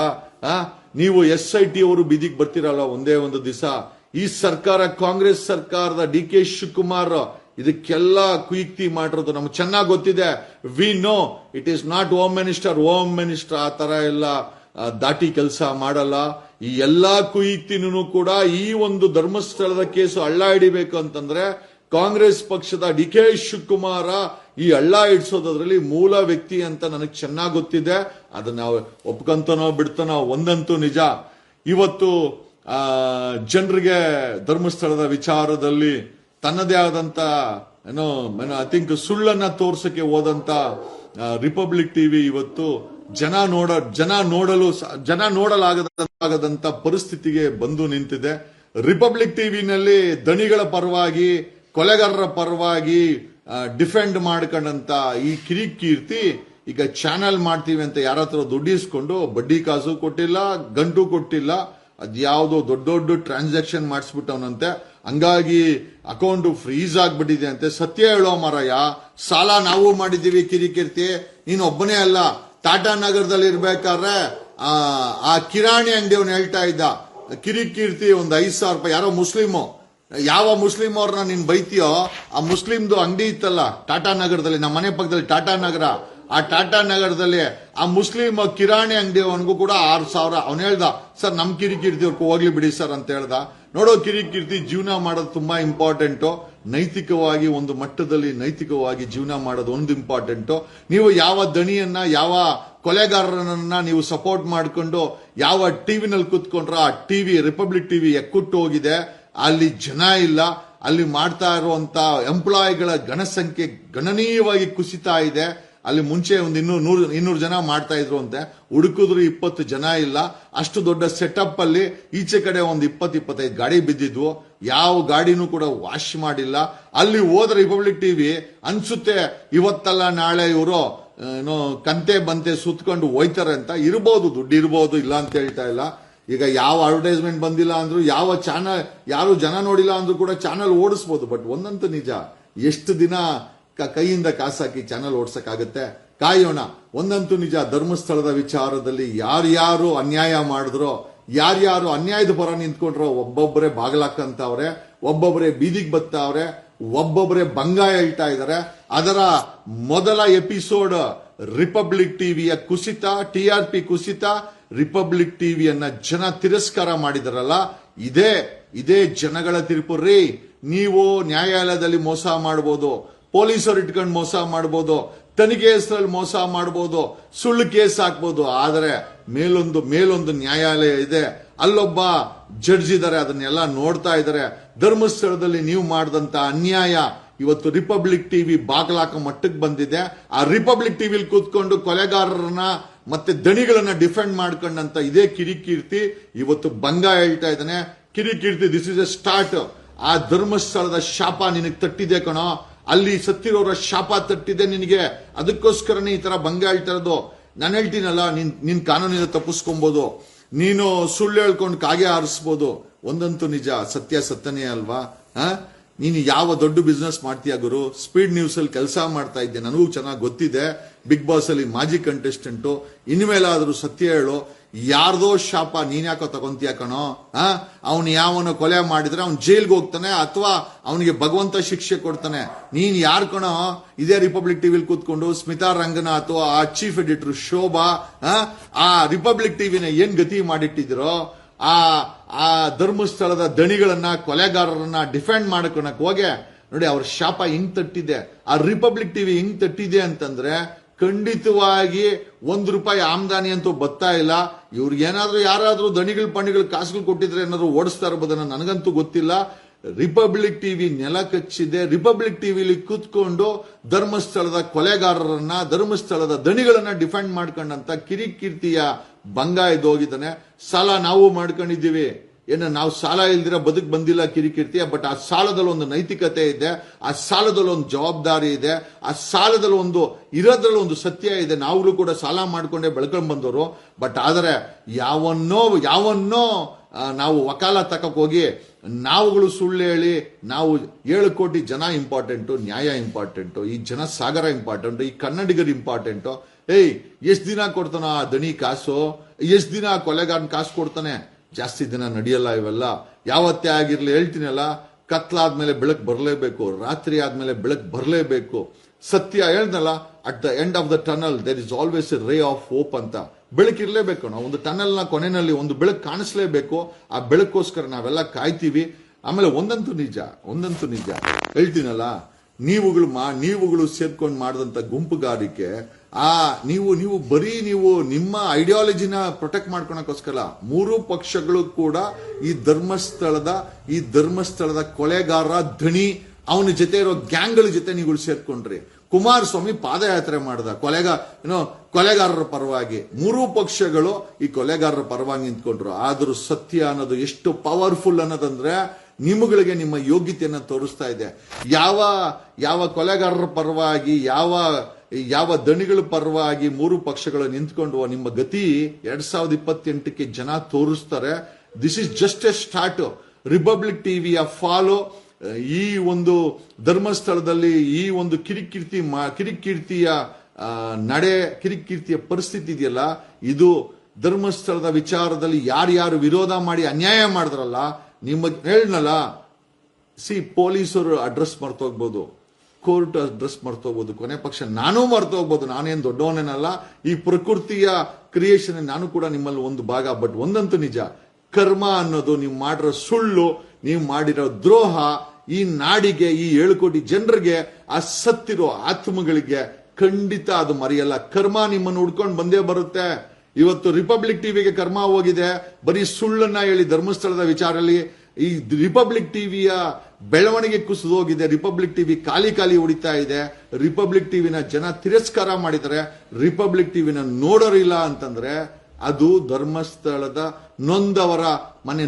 ನೀವು SIT ಅವರು ಬೀದಿಗೆ ಬರ್ತಿರಲ್ಲ ಒಂದೇ ಒಂದು ದಿವಸ. ಈ ಸರ್ಕಾರ, ಕಾಂಗ್ರೆಸ್ ಸರ್ಕಾರದ DK ಶಿವಕುಮಾರ್ ಇದಕ್ಕೆಲ್ಲ ಕುಯುಕ್ತಿ ಮಾಡಿರೋದು ನಮ್ಗೆ ಚೆನ್ನಾಗಿ ಗೊತ್ತಿದೆ. We know it is not home minister ಆ ತರ ಎಲ್ಲ ದಾಟಿ ಕೆಲಸ ಮಾಡಲ್ಲ. ಈ ಎಲ್ಲಾ ಕುಯುಕ್ತಿನೂ ಕೂಡ ಈ ಒಂದು ಧರ್ಮಸ್ಥಳದ ಕೇಸು ಹಳ್ಳ ಹಿಡಿಬೇಕು ಅಂತಂದ್ರೆ ಕಾಂಗ್ರೆಸ್ ಪಕ್ಷದ DK ಶಿವಕುಮಾರ ಈ ಹಳ್ಳ ಹಿಡಿಸೋದ್ರಲ್ಲಿ ಮೂಲ ವ್ಯಕ್ತಿ ಅಂತ ನನಗೆ ಚೆನ್ನಾಗಿ ಗೊತ್ತಿದೆ. ಅದನ್ನ ಒಪ್ಕೊಂತನೋ ಬಿಡ್ತಾನೋ ಒಂದಂತೂ ನಿಜ, ಇವತ್ತು ಜನರಿಗೆ ಧರ್ಮಸ್ಥಳದ ವಿಚಾರದಲ್ಲಿ ತನ್ನದೇ ಆದಂತ ಐ ಥಿಂಕ್ ಸುಳ್ಳನ್ನ ತೋರ್ಸಕ್ಕೆ ಹೋದಂತ ರಿಪಬ್ಲಿಕ್ ಟಿವಿ ಇವತ್ತು ಜನ ನೋಡಲಾಗದಂತ ಪರಿಸ್ಥಿತಿಗೆ ಬಂದು ನಿಂತಿದೆ. ರಿಪಬ್ಲಿಕ್ ಟಿವಿನಲ್ಲಿ ದಣಿಗಳ ಪರವಾಗಿ, ಕೊಲೆಗಾರರ ಪರವಾಗಿ ಡಿಫೆಂಡ್ ಮಾಡ್ಕೊಂಡಂತ ಈ ಕಿರಿಕೀರ್ತಿ ಈಗ ಚಾನೆಲ್ ಮಾಡ್ತೀವಿ ಅಂತ ಯಾರ ಹತ್ರ ದುಡ್ಡು ಇಸ್ಕೊಂಡು ಬಡ್ಡಿ ಕಾಸು ಕೊಟ್ಟಿಲ್ಲ, ಗಂಟು ಕೊಟ್ಟಿಲ್ಲ, ಅದ್ಯಾವುದೋ ದೊಡ್ಡ ದೊಡ್ಡ ಟ್ರಾನ್ಸಾಕ್ಷನ್ ಮಾಡಿಸ್ಬಿಟ್ಟವನಂತೆ. ಹಂಗಾಗಿ ಅಕೌಂಟ್ ಫ್ರೀಸ್ ಆಗ್ಬಿಟ್ಟಿದೆ ಅಂತೆ. ಸತ್ಯ ಹೇಳೋ ಮಾರಾಯ, ಸಾಲ ನಾವು ಮಾಡಿದೀವಿ ಕಿರಿಕೀರ್ತಿ, ನೀನ್ ಒಬ್ಬನೇ ಅಲ್ಲ. ಟಾಟಾ ನಗರದಲ್ಲಿ ಇರ್ಬೇಕಾದ್ರೆ ಆ ಕಿರಾಣಿ ಅಂಗಡಿಯವನು ಹೇಳ್ತಾ ಇದ್ದ, ಕಿರಿಕೀರ್ತಿ ಒಂದು 5,000 ರೂಪಾಯಿ, ಯಾರೋ ಮುಸ್ಲಿಮು, ಯಾವ ಮುಸ್ಲಿಂ ಅವ್ರನ್ನ ನೀನ್ ಬೈತೀಯೋ ಆ ಮುಸ್ಲಿಮ್ದು ಅಂಗಡಿ ಇತ್ತಲ್ಲ ಟಾಟಾ ನಗರದಲ್ಲಿ, ನಮ್ಮ ಮನೆ ಪಕ್ಕದಲ್ಲಿ ಟಾಟಾ ನಗರ, ಆ ಟಾಟಾ ನಗರದಲ್ಲಿ ಆ ಮುಸ್ಲಿಂ ಕಿರಾಣಿ ಅಂಗಡಿಯವನಿಗೂ ಕೂಡ 6,000. ಅವನು ಹೇಳ್ದ, ಸರ್ ನಮ್ ಕಿರಿಕೀರ್ತಿ ಅವ್ರಿಗೆ ಹೋಗ್ಲಿ ಬಿಡಿ ಸರ್ ಅಂತ ಹೇಳ್ದ. ನೋಡೋ ಕಿರಿಕೀರ್ತಿ, ಜೀವನ ಮಾಡೋದು ತುಂಬಾ ಇಂಪಾರ್ಟೆಂಟು. ನೈತಿಕವಾಗಿ ಒಂದು ಮಟ್ಟದಲ್ಲಿ ನೈತಿಕವಾಗಿ ಜೀವನ ಮಾಡೋದು ಒಂದು ಇಂಪಾರ್ಟೆಂಟು. ನೀವು ಯಾವ ದಣಿಯನ್ನ, ಯಾವ ಕೊಲೆಗಾರರನ್ನ ನೀವು ಸಪೋರ್ಟ್ ಮಾಡಿಕೊಂಡು ಯಾವ ಟಿವಿನಲ್ಲಿ ಕೂತ್ಕೊಂಡ್ರ, ಆ ಟಿವಿ ರಿಪಬ್ಲಿಕ್ ಟಿವಿ ಎಕ್ಕುಟ್ಟು ಹೋಗಿದೆ. ಅಲ್ಲಿ ಜನ ಇಲ್ಲ. ಅಲ್ಲಿ ಮಾಡ್ತಾ ಇರುವಂತ ಎಂಪ್ಲಾಯಿಗಳ ಗಣಸಂಖ್ಯೆ ಗಣನೀಯವಾಗಿ ಕುಸಿತಾ ಇದೆ. ಅಲ್ಲಿ ಮುಂಚೆ ಒಂದು 200 ಜನ ಮಾಡ್ತಾ ಇದ್ರು ಅಂತೆ, ಹುಡುಕಿದ್ರು 20 ಜನ ಇಲ್ಲ. ಅಷ್ಟು ದೊಡ್ಡ ಸೆಟಪ್ ಅಲ್ಲಿ ಈಚೆ ಕಡೆ ಒಂದು 20-25 ಗಾಡಿ ಬಿದ್ದಿದ್ವು. ಯಾವ ಗಾಡಿನೂ ಕೂಡ ವಾಶ್ ಮಾಡಿಲ್ಲ. ಅಲ್ಲಿ ಹೋದ್ರೆ ರಿಪಬ್ಲಿಕ್ ಟಿವಿ ಅನ್ಸುತ್ತೆ ಇವತ್ತಲ್ಲ ನಾಳೆ ಇವರು ಏನೋ ಕಂತೆ ಬಂತೆ ಸುತ್ಕೊಂಡು ಹೋಯ್ತಾರೆ ಅಂತ. ಇರ್ಬೋದು, ದುಡ್ಡು ಇರ್ಬೋದು, ಇಲ್ಲ ಅಂತ ಹೇಳ್ತಾ ಇಲ್ಲ. ಈಗ ಯಾವ ಅಡ್ವರ್ಟೈಸ್ಮೆಂಟ್ ಬಂದಿಲ್ಲ ಅಂದ್ರು, ಯಾವ ಚಾನಲ್ ಯಾರು ಜನ ನೋಡಿಲ್ಲ ಅಂದ್ರೂ ಕೂಡ ಚಾನಲ್ ಓಡಿಸ್ಬೋದು. ಬಟ್ ಒಂದಂತೂ ನಿಜ, ಎಷ್ಟು ದಿನ ಕೈಯಿಂದ ಕಾಸಾಕಿ ಚಾನಲ್ ಓಡ್ಸಕ್ಕಾಗತ್ತೆ? ಕಾಯೋಣ. ಒಂದಂತೂ ನಿಜ, ಧರ್ಮಸ್ಥಳದ ವಿಚಾರದಲ್ಲಿ ಯಾರ್ಯಾರು ಅನ್ಯಾಯ ಮಾಡಿದ್ರೋ, ಯಾರ್ಯಾರು ಅನ್ಯಾಯದ ಪರ ನಿಂತ್ಕೊಂಡ್ರೋ, ಒಬ್ಬೊಬ್ಬರೇ ಬಾಗ್ಲಾಕಂತವ್ರೆ, ಒಬ್ಬೊಬ್ಬರೇ ಬೀದಿಗೆ ಬತ್ತಾವ್ರೆ, ಒಬ್ಬೊಬ್ಬರೇ ಬಂಗ ಹೇಳ್ತಾ ಇದಾರೆ. ಅದರ ಮೊದಲ ಎಪಿಸೋಡ್ ರಿಪಬ್ಲಿಕ್ ಟಿವಿಯ ಕುಸಿತ, TRP ಕುಸಿತ, ರಿಪಬ್ಲಿಕ್ ಟಿವಿಯನ್ನ ಜನ ತಿರಸ್ಕಾರ ಮಾಡಿದಾರಲ್ಲ, ಇದೇ ಜನಗಳ ತೀರ್ಪು ರೀ. ನೀವು ನ್ಯಾಯಾಲಯದಲ್ಲಿ ಮೋಸ ಮಾಡಬಹುದು, ಪೊಲೀಸರು ಇಟ್ಕೊಂಡು ಮೋಸ ಮಾಡಬಹುದು, ತನಿಖೆ ಹೆಸರಲ್ಲಿ ಮೋಸ ಮಾಡಬಹುದು, ಸುಳ್ಳು ಕೇಸ್ ಹಾಕ್ಬೋದು. ಆದರೆ ಮೇಲೊಂದು ನ್ಯಾಯಾಲಯ ಇದೆ, ಅಲ್ಲೊಬ್ಬ ಜಡ್ಜ್ ಇದ್ದಾರೆ, ಅದನ್ನೆಲ್ಲ ನೋಡ್ತಾ ಇದ್ದಾರೆ. ಧರ್ಮಸ್ಥಳದಲ್ಲಿ ನೀವು ಮಾಡಿದಂತ ಅನ್ಯಾಯ ಇವತ್ತು ರಿಪಬ್ಲಿಕ್ ಟಿವಿ ಬಾಗ್ಲಾಕ ಮಟ್ಟಕ್ಕೆ ಬಂದಿದೆ. ಆ ರಿಪಬ್ಲಿಕ್ ಟಿವಿಲಿ ಕೂತ್ಕೊಂಡು ಕೊಲೆಗಾರರನ್ನ ಮತ್ತೆ ದಣಿಗಳನ್ನ ಡಿಫೆಂಡ್ ಮಾಡ್ಕೊಂಡಂತ ಇದೇ ಕಿರಿಕೀರ್ತಿ ಇವತ್ತು ಬಂಗ ಹೇಳ್ತಾ ಇದ್ದಾನೆ. Kirik Keerthi, this is A start. ಆ ಧರ್ಮಸ್ಥಳದ ಶಾಪ ನಿನಗೆ ತಟ್ಟಿದೆ ಕಣೋ, ಅಲ್ಲಿ ಸತ್ತಿರೋರ ಶಾಪ ತಟ್ಟಿದೆ ನಿನಗೆ. ಅದಕ್ಕೋಸ್ಕರನೇ ಈ ತರ ಬಂಗ ಹೇಳ್ತಾ ಇರೋದು. ನಾನು ಹೇಳ್ತೀನಲ್ಲ, ನಿನ್ ಕಾನೂನಿಂದ ತಪ್ಪಿಸ್ಕೊಬಹುದು, ನೀನು ಸುಳ್ಳು ಹೇಳ್ಕೊಂಡು ಕಾಗೆ ಹಾರಿಸ್ಬೋದು. ಒಂದಂತೂ ನಿಜ, ಸತ್ಯ ಸತ್ತನೇ ಅಲ್ವಾ? ನೀನು ಯಾವ ದೊಡ್ಡ ಬಿಸ್ನೆಸ್ ಮಾಡ್ತೀಯ ಗುರು? ಸ್ಪೀಡ್ ನ್ಯೂಸ್ ಅಲ್ಲಿ ಕೆಲಸ ಮಾಡ್ತಾ ಇದ್ದೆ, ನನಗೂ ಚೆನ್ನಾಗಿ ಗೊತ್ತಿದೆ. ಬಿಗ್ ಬಾಸ್ ಅಲ್ಲಿ ಮಾಜಿ ಕಂಟೆಸ್ಟೆಂಟು. ಇನ್ಮೇಲಾದ್ರೂ ಸತ್ಯ ಹೇಳು, ಯಾರ್ದೋ ಶಾಪ ನೀನ್ ಯಾಕೋ ತಗೊಂತೀಯ ಕಣೋ? ಅವನು ಯಾವನೋ ಕೊಲೆ ಮಾಡಿದ್ರೆ ಅವ್ನು ಜೈಲ್ಗೆ ಹೋಗ್ತಾನೆ, ಅಥವಾ ಅವನಿಗೆ ಭಗವಂತ ಶಿಕ್ಷೆ ಕೊಡ್ತಾನೆ. ನೀನ್ ಯಾರು ಕಣೋ? ಇದೇ ರಿಪಬ್ಲಿಕ್ ಟಿವಿಲಿ ಕೂತ್ಕೊಂಡು ಸ್ಮಿತಾ ರಂಗನಾಥ್, ಆ ಚೀಫ್ ಎಡಿಟರ್ ಶೋಭಾ, ಆ ರಿಪಬ್ಲಿಕ್ ಟಿವಿನ ಏನ್ ಗತಿ ಮಾಡಿಟ್ಟಿದ್ರು? ಆ ಧರ್ಮಸ್ಥಳದ ದಣಿಗಳನ್ನ, ಕೊಲೆಗಾರರನ್ನ ಡಿಫೆಂಡ್ ಮಾಡ್ಕೊಳಕ್ ಹೋಗೆ ನೋಡಿ, ಅವ್ರ ಶಾಪ ಹೆಂಗ್ ತಟ್ಟಿದೆ. ಆ ರಿಪಬ್ಲಿಕ್ ಟಿವಿ ಹೆಂಗ್ ತಟ್ಟಿದೆ ಅಂತಂದ್ರೆ, ಖಂಡಿತವಾಗಿ ₹1 ಆಮದಾನಿ ಅಂತೂ ಬರ್ತಾ ಇಲ್ಲ. ಇವ್ರಿಗೆ ಏನಾದ್ರೂ ಯಾರಾದ್ರೂ ದಣಿಗಳು ಪಣಿಗಳು ಕಾಸುಗಳು ಕೊಟ್ಟಿದ್ರೆ ಏನಾದ್ರು ಓಡಿಸ್ತಾ ಇರ್ಬೋದನ್ನ ನನಗಂತೂ ಗೊತ್ತಿಲ್ಲ. ರಿಪಬ್ಲಿಕ್ ಟಿವಿ ನೆಲ ಕಚ್ಚಿದೆ. ರಿಪಬ್ಲಿಕ್ ಟಿವಿಲಿ ಕೂತ್ಕೊಂಡು ಧರ್ಮಸ್ಥಳದ ಕೊಲೆಗಾರರನ್ನ, ಧರ್ಮಸ್ಥಳದ ದಣಿಗಳನ್ನ ಡಿಫೆಂಡ್ ಮಾಡ್ಕೊಂಡಂತ ಕಿರಿಕೀರ್ತಿಯ ಬಂಗ ಇದ್ದೋಗಿದ್ದಾನೆ. ಸಾಲ ನಾವು ಮಾಡ್ಕೊಂಡಿದ್ದೀವಿ, ನಾವು ಸಾಲ ಇಲ್ದಿರ ಬದುಕ್ ಬಂದಿಲ್ಲ ಕಿರಿಕೀರ್ತಿ. ಬಟ್ ಆ ಸಾಲದಲ್ಲಿ ಒಂದು ನೈತಿಕತೆ ಇದೆ, ಆ ಸಾಲದಲ್ಲಿ ಒಂದು ಜವಾಬ್ದಾರಿ ಇದೆ, ಆ ಸಾಲದಲ್ಲಿ ಇರೋದ್ರಲ್ಲಿ ಒಂದು ಸತ್ಯ ಇದೆ. ನಾವುಗಳು ಕೂಡ ಸಾಲ ಮಾಡ್ಕೊಂಡೇ ಬೆಳ್ಕೊಂಡ್ ಬಂದವರು. ಬಟ್ ಆದರೆ ಯಾವನ್ನೋ ನಾವು ವಕಾಲ ತಕಕ್ ಹೋಗಿ ನಾವುಗಳು ಸುಳ್ಳು ಹೇಳಿ, ನಾವು 7 ಕೋಟಿ ಜನ ಇಂಪಾರ್ಟೆಂಟು, ನ್ಯಾಯ ಇಂಪಾರ್ಟೆಂಟು, ಈ ಜನ ಸಾಗರ ಇಂಪಾರ್ಟೆಂಟು, ಈ ಕನ್ನಡಿಗರು ಇಂಪಾರ್ಟೆಂಟು. ಎಷ್ಟ್ ದಿನ ಕೊಡ್ತಾನ ಆ ದಣಿ ಕಾಸು? ಎಷ್ಟ್ ದಿನ ಕೊಲೆಗಾರನ್ ಕಾಸು ಕೊಡ್ತಾನೆ? ಜಾಸ್ತಿ ದಿನ ನಡೆಯಲ್ಲ ಇವೆಲ್ಲ. ಯಾವತ್ತೇ ಆಗಿರ್ಲಿ ಹೇಳ್ತೀನಲ್ಲ, ಕತ್ಲಾದ್ಮೇಲೆ ಬೆಳಕು ಬರಲೇಬೇಕು, ರಾತ್ರಿ ಆದ್ಮೇಲೆ ಬೆಳಕು ಬರಲೇಬೇಕು. ಸತ್ಯ ಹೇಳ್ದಲ್ಲ, at the end of the tunnel there is always a ray of hope ಅಂತ. ಬೆಳಕಿರ್ಲೇಬೇಕು. ನಾವು ಒಂದು ಟನಲ್ ನ ಕೊನೆಯಲ್ಲಿ ಒಂದು ಬೆಳಕು ಕಾಣಿಸ್ಲೇಬೇಕು. ಆ ಬೆಳಕೋಸ್ಕರ ನಾವೆಲ್ಲ ಕಾಯ್ತೀವಿ. ಆಮೇಲೆ ಒಂದಂತೂ ನಿಜ ಹೇಳ್ತೀನಲ್ಲ, ನೀವುಗಳು ಸೇರ್ಕೊಂಡು ಮಾಡಿದಂತ ಗುಂಪುಗಾರಿಕೆ, ನೀವು ಬರೀ ನಿಮ್ಮ ಐಡಿಯಾಲಜಿನ ಪ್ರೊಟೆಕ್ಟ್ ಮಾಡ್ಕೊಳಕೋಸ್ಕರ 3 ಪಕ್ಷಗಳು ಕೂಡ ಈ ಧರ್ಮಸ್ಥಳದ ಕೊಲೆಗಾರ ದಣಿ, ಅವನ ಜೊತೆ ಇರೋ ಗ್ಯಾಂಗ್ಗಳ ಜೊತೆ ನೀವುಗಳು ಸೇರ್ಕೊಂಡ್ರಿ. ಕುಮಾರಸ್ವಾಮಿ ಪಾದಯಾತ್ರೆ ಮಾಡಿದ ಕೊಲೆಗಾರರ ಪರವಾಗಿ. ಮೂರೂ ಪಕ್ಷಗಳು ಈ ಕೊಲೆಗಾರರ ಪರವಾಗಿ ನಿಂತ್ಕೊಂಡ್ರು. ಆದ್ರೂ ಸತ್ಯ ಅನ್ನೋದು ಎಷ್ಟು ಪವರ್ಫುಲ್ ಅನ್ನೋದಂದ್ರೆ ನಿಮ್ಮಗಳಿಗೆ ನಿಮ್ಮ ಯೋಗ್ಯತೆಯನ್ನ ತೋರಿಸ್ತಾ ಇದೆ. ಯಾವ ಕೊಲೆಗಾರರ ಪರವಾಗಿ, ಯಾವ ದಣಿಗಳ ಪರವಾಗಿ ಮೂರು ಪಕ್ಷಗಳು ನಿಂತ್ಕೊಂಡು ನಿಮ್ಮ ಗತಿ 2028ಕ್ಕೆ ಜನ ತೋರಿಸ್ತಾರೆ. This is just A start. Republic ಟಿವಿಯ ಫಾಲೋ ಈ ಒಂದು ಧರ್ಮಸ್ಥಳದಲ್ಲಿ ಈ ಒಂದು ಕಿರಿಕೀರ್ತಿಯ ಕಿರಿಕೀರ್ತಿಯ ಪರಿಸ್ಥಿತಿ ಇದೆಯಲ್ಲ, ಇದು ಧರ್ಮಸ್ಥಳದ ವಿಚಾರದಲ್ಲಿ ಯಾರ್ಯಾರು ವಿರೋಧ ಮಾಡಿ ಅನ್ಯಾಯ ಮಾಡಿದ್ರಲ್ಲ, ಹೇಳನಲ್ಲ, ಪೊಲೀಸರು ಅಡ್ರೆಸ್ ಮರ್ತೋಗ್ಬೋದು, ಕೋರ್ಟ್ ಅಡ್ರೆಸ್ ಮರ್ತೋಗ್ಬೋದು, ಕೊನೆ ಪಕ್ಷ ನಾನು ಮರ್ತೋಗ್ಬೋದು. ನಾನೇನು ದೊಡ್ಡವನೇನಲ್ಲ, ಈ ಪ್ರಕೃತಿಯ ಕ್ರಿಯೇಷನ್ ನಾನು ಕೂಡ ನಿಮ್ಮಲ್ಲಿ ಒಂದು ಭಾಗ. ಬಟ್ ಒಂದಂತೂ ನಿಜ, ಕರ್ಮ ಅನ್ನೋದು ನೀವು ಮಾಡಿರೋ ಸುಳ್ಳು, ನೀವು ಮಾಡಿರೋ ದ್ರೋಹ ಈ ನಾಡಿಗೆ, ಈ 7 ಕೋಟಿ ಜನರಿಗೆ, ಆ ಸತ್ತಿರೋ ಆತ್ಮಗಳಿಗೆ ಖಂಡಿತ ಅದು ಮರೆಯಲ್ಲ. ಕರ್ಮ ನಿಮ್ಮನ್ನು ಹುಡ್ಕೊಂಡು ಬಂದೇ ಬರುತ್ತೆ. ಇವತ್ತು ರಿಪಬ್ಲಿಕ್ ಟಿವಿಗೆ ಕರ್ಮ ಹೋಗಿದೆ, ಬರೀ ಸುಳ್ಳನ್ನ ಹೇಳಿ ಧರ್ಮಸ್ಥಳದ ವಿಚಾರದಲ್ಲಿ. ಈ ರಿಪಬ್ಲಿಕ್ ಟಿವಿಯ ಬೆಳವಣಿಗೆ ಕುಸಿದು ಹೋಗಿದೆ. ರಿಪಬ್ಲಿಕ್ ಟಿವಿ ಖಾಲಿ ಹೊಡಿತಾ ಇದೆ. ರಿಪಬ್ಲಿಕ್ ಟಿವಿನ ಜನ ತಿರಸ್ಕಾರ ಮಾಡಿದರೆ, ರಿಪಬ್ಲಿಕ್ ಟಿವಿನ ನೋಡೋರಿಲ್ಲ ಅಂತಂದ್ರೆ ಅದು ಧರ್ಮಸ್ಥಳದ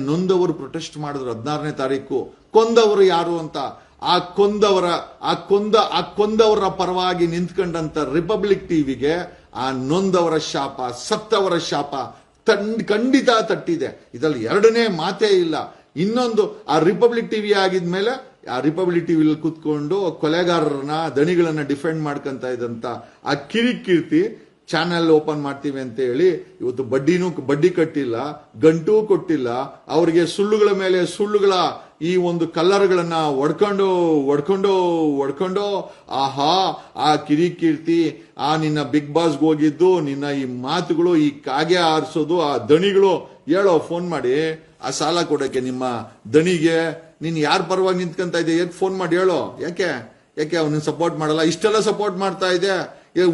ನೊಂದವರು ಪ್ರೊಟೆಸ್ಟ್ ಮಾಡಿದ್ರು 16ನೇ ತಾರೀಕು. ಕೊಂದವರು ಯಾರು ಅಂತ, ಆ ಕೊಂದವರ ಪರವಾಗಿ ನಿಂತ್ಕೊಂಡಂತ ರಿಪಬ್ಲಿಕ್ ಟಿವಿಗೆ ಆ ನೊಂದವರ ಶಾಪ, ಸತ್ತವರ ಶಾಪ ಖಂಡಿತ ತಟ್ಟಿದೆ. ಇದರಲ್ಲಿ ಎರಡನೇ ಮಾತೇ ಇಲ್ಲ. ಇನ್ನೊಂದು, ಆ ರಿಪಬ್ಲಿಕ್ ಟಿವಿ ಆಗಿದ್ಮೇಲೆ ಆ ರಿಪಬ್ಲಿಕ್ ಟಿವಿಲಿ ಕೂತ್ಕೊಂಡು ಕೊಲೆಗಾರರನ್ನ, ದಣಿಗಳನ್ನ ಡಿಫೆಂಡ್ ಮಾಡ್ಕೊಂತ ಇದ್ದಂತ ಆ ಕಿರಿಕೀರ್ತಿ ಚಾನೆಲ್ ಓಪನ್ ಮಾಡ್ತೀವಿ ಅಂತ ಹೇಳಿ ಇವತ್ತು ಬಡ್ಡಿ ಕಟ್ಟಿಲ್ಲ, ಗಂಟೂ ಕೊಟ್ಟಿಲ್ಲ. ಅವರಿಗೆ ಸುಳ್ಳುಗಳ ಮೇಲೆ ಸುಳ್ಳುಗಳ ಈ ಒಂದು ಕಲ್ಲರ್ಗಳನ್ನ ಒಡ್ಕೊಂಡು ಆಹಾ, ಆ ಕಿರಿಕೀರ್ತಿ, ಆ ನಿನ್ನ ಬಿಗ್ ಬಾಸ್ಗೆ ಹೋಗಿದ್ದು, ನಿನ್ನ ಈ ಮಾತುಗಳು, ಈ ಕಾಗೆ ಆರಿಸೋದು, ಆ ದಣಿಗಳು ಹೇಳೋ, ಫೋನ್ ಮಾಡಿ ಆ ಸಾಲ ಕೊಡಕ್ಕೆ ನಿಮ್ಮ ದಣಿಗೆ ನೀನ್ ಯಾರ ಪರವಾಗಿ ನಿಂತ್ಕೊಂತ ಇದೆ ಫೋನ್ ಮಾಡಿ ಹೇಳೋ. ಯಾಕೆ ಅವನ್ನ ಸಪೋರ್ಟ್ ಮಾಡಲ್ಲ? ಇಷ್ಟೆಲ್ಲ ಸಪೋರ್ಟ್ ಮಾಡ್ತಾ ಇದೆ,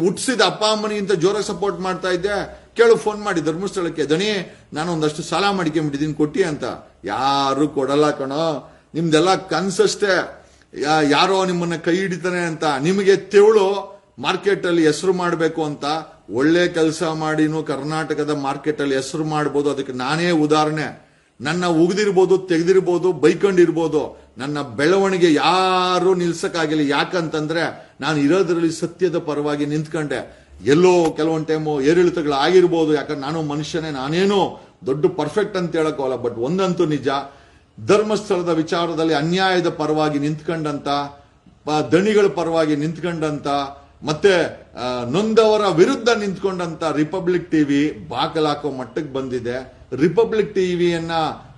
ಹುಟ್ಟಿಸಿದ ಅಪ್ಪ ಅಮ್ಮನಿಗಿಂತ ಜೋರಾಗಿ ಸಪೋರ್ಟ್ ಮಾಡ್ತಾ ಇದ್ದೆ. ಕೇಳು, ಫೋನ್ ಮಾಡಿ ಧರ್ಮಸ್ಥಳಕ್ಕೆ, ದಣಿ ನಾನು ಒಂದಷ್ಟು ಸಾಲ ಮಾಡಿಕೊಂಡ್ಬಿಟ್ಟಿದ್ದೀನಿ, ಕೊಟ್ಟಿ ಅಂತ. ಯಾರು ಕೊಡಲ್ಲ ಕಣೋ, ನಿಮ್ದೆಲ್ಲ ಕನ್ಸಷ್ಟೇ. ಯಾರೋ ನಿಮ್ಮನ್ನ ಕೈ ಹಿಡಿತಾನೆ ಅಂತ. ನಿಮಗೆ ತೆವಳು ಮಾರ್ಕೆಟ್ ಅಲ್ಲಿ ಹೆಸರು ಮಾಡಬೇಕು ಅಂತ, ಒಳ್ಳೆ ಕೆಲಸ ಮಾಡಿನೂ ಕರ್ನಾಟಕದ ಮಾರ್ಕೆಟ್ ಅಲ್ಲಿ ಹೆಸರು ಮಾಡಬಹುದು. ಅದಕ್ಕೆ ನಾನೇ ಉದಾಹರಣೆ. ನನ್ನ ಉಗಿದಿರ್ಬೋದು, ತೆಗೆದಿರ್ಬೋದು, ಬೈಕೊಂಡಿರ್ಬೋದು, ನನ್ನ ಬೆಳವಣಿಗೆ ಯಾರು ನಿಲ್ಸಕ್ಕಾಗಿಲ್ಲ. ಯಾಕಂತಂದ್ರೆ ನಾನು ಇರೋದ್ರಲ್ಲಿ ಸತ್ಯದ ಪರವಾಗಿ ನಿಂತ್ಕೊಂಡೆ. ಎಲ್ಲೋ ಕೆಲವೊಂದು ಟೈಮು ಏರಿಳಿತಗಳು ಆಗಿರ್ಬೋದು, ಯಾಕಂದ್ರೆ ನಾನು ಮನುಷ್ಯನೇ, ನಾನೇನು ದೊಡ್ಡ ಪರ್ಫೆಕ್ಟ್ ಅಂತ ಹೇಳಕ್ಕೋಲ್ಲ. ಬಟ್ ಒಂದಂತೂ ನಿಜ, ಧರ್ಮಸ್ಥಳದ ವಿಚಾರದಲ್ಲಿ ಅನ್ಯಾಯದ ಪರವಾಗಿ ನಿಂತ್ಕೊಂಡಂತ, ದಣಿಗಳ ಪರವಾಗಿ ನಿಂತ್ಕೊಂಡಂತ, ಮತ್ತೆ ನೊಂದವರ ವಿರುದ್ಧ ನಿಂತ್ಕೊಂಡಂತ ರಿಪಬ್ಲಿಕ್ ಟಿವಿ ಬಾಕಲಾಕೋ ಮಟ್ಟಕ್ಕೆ ಬಂದಿದೆ. ರಿಪಬ್ಲಿಕ್ ಟಿವಿಯನ್ನ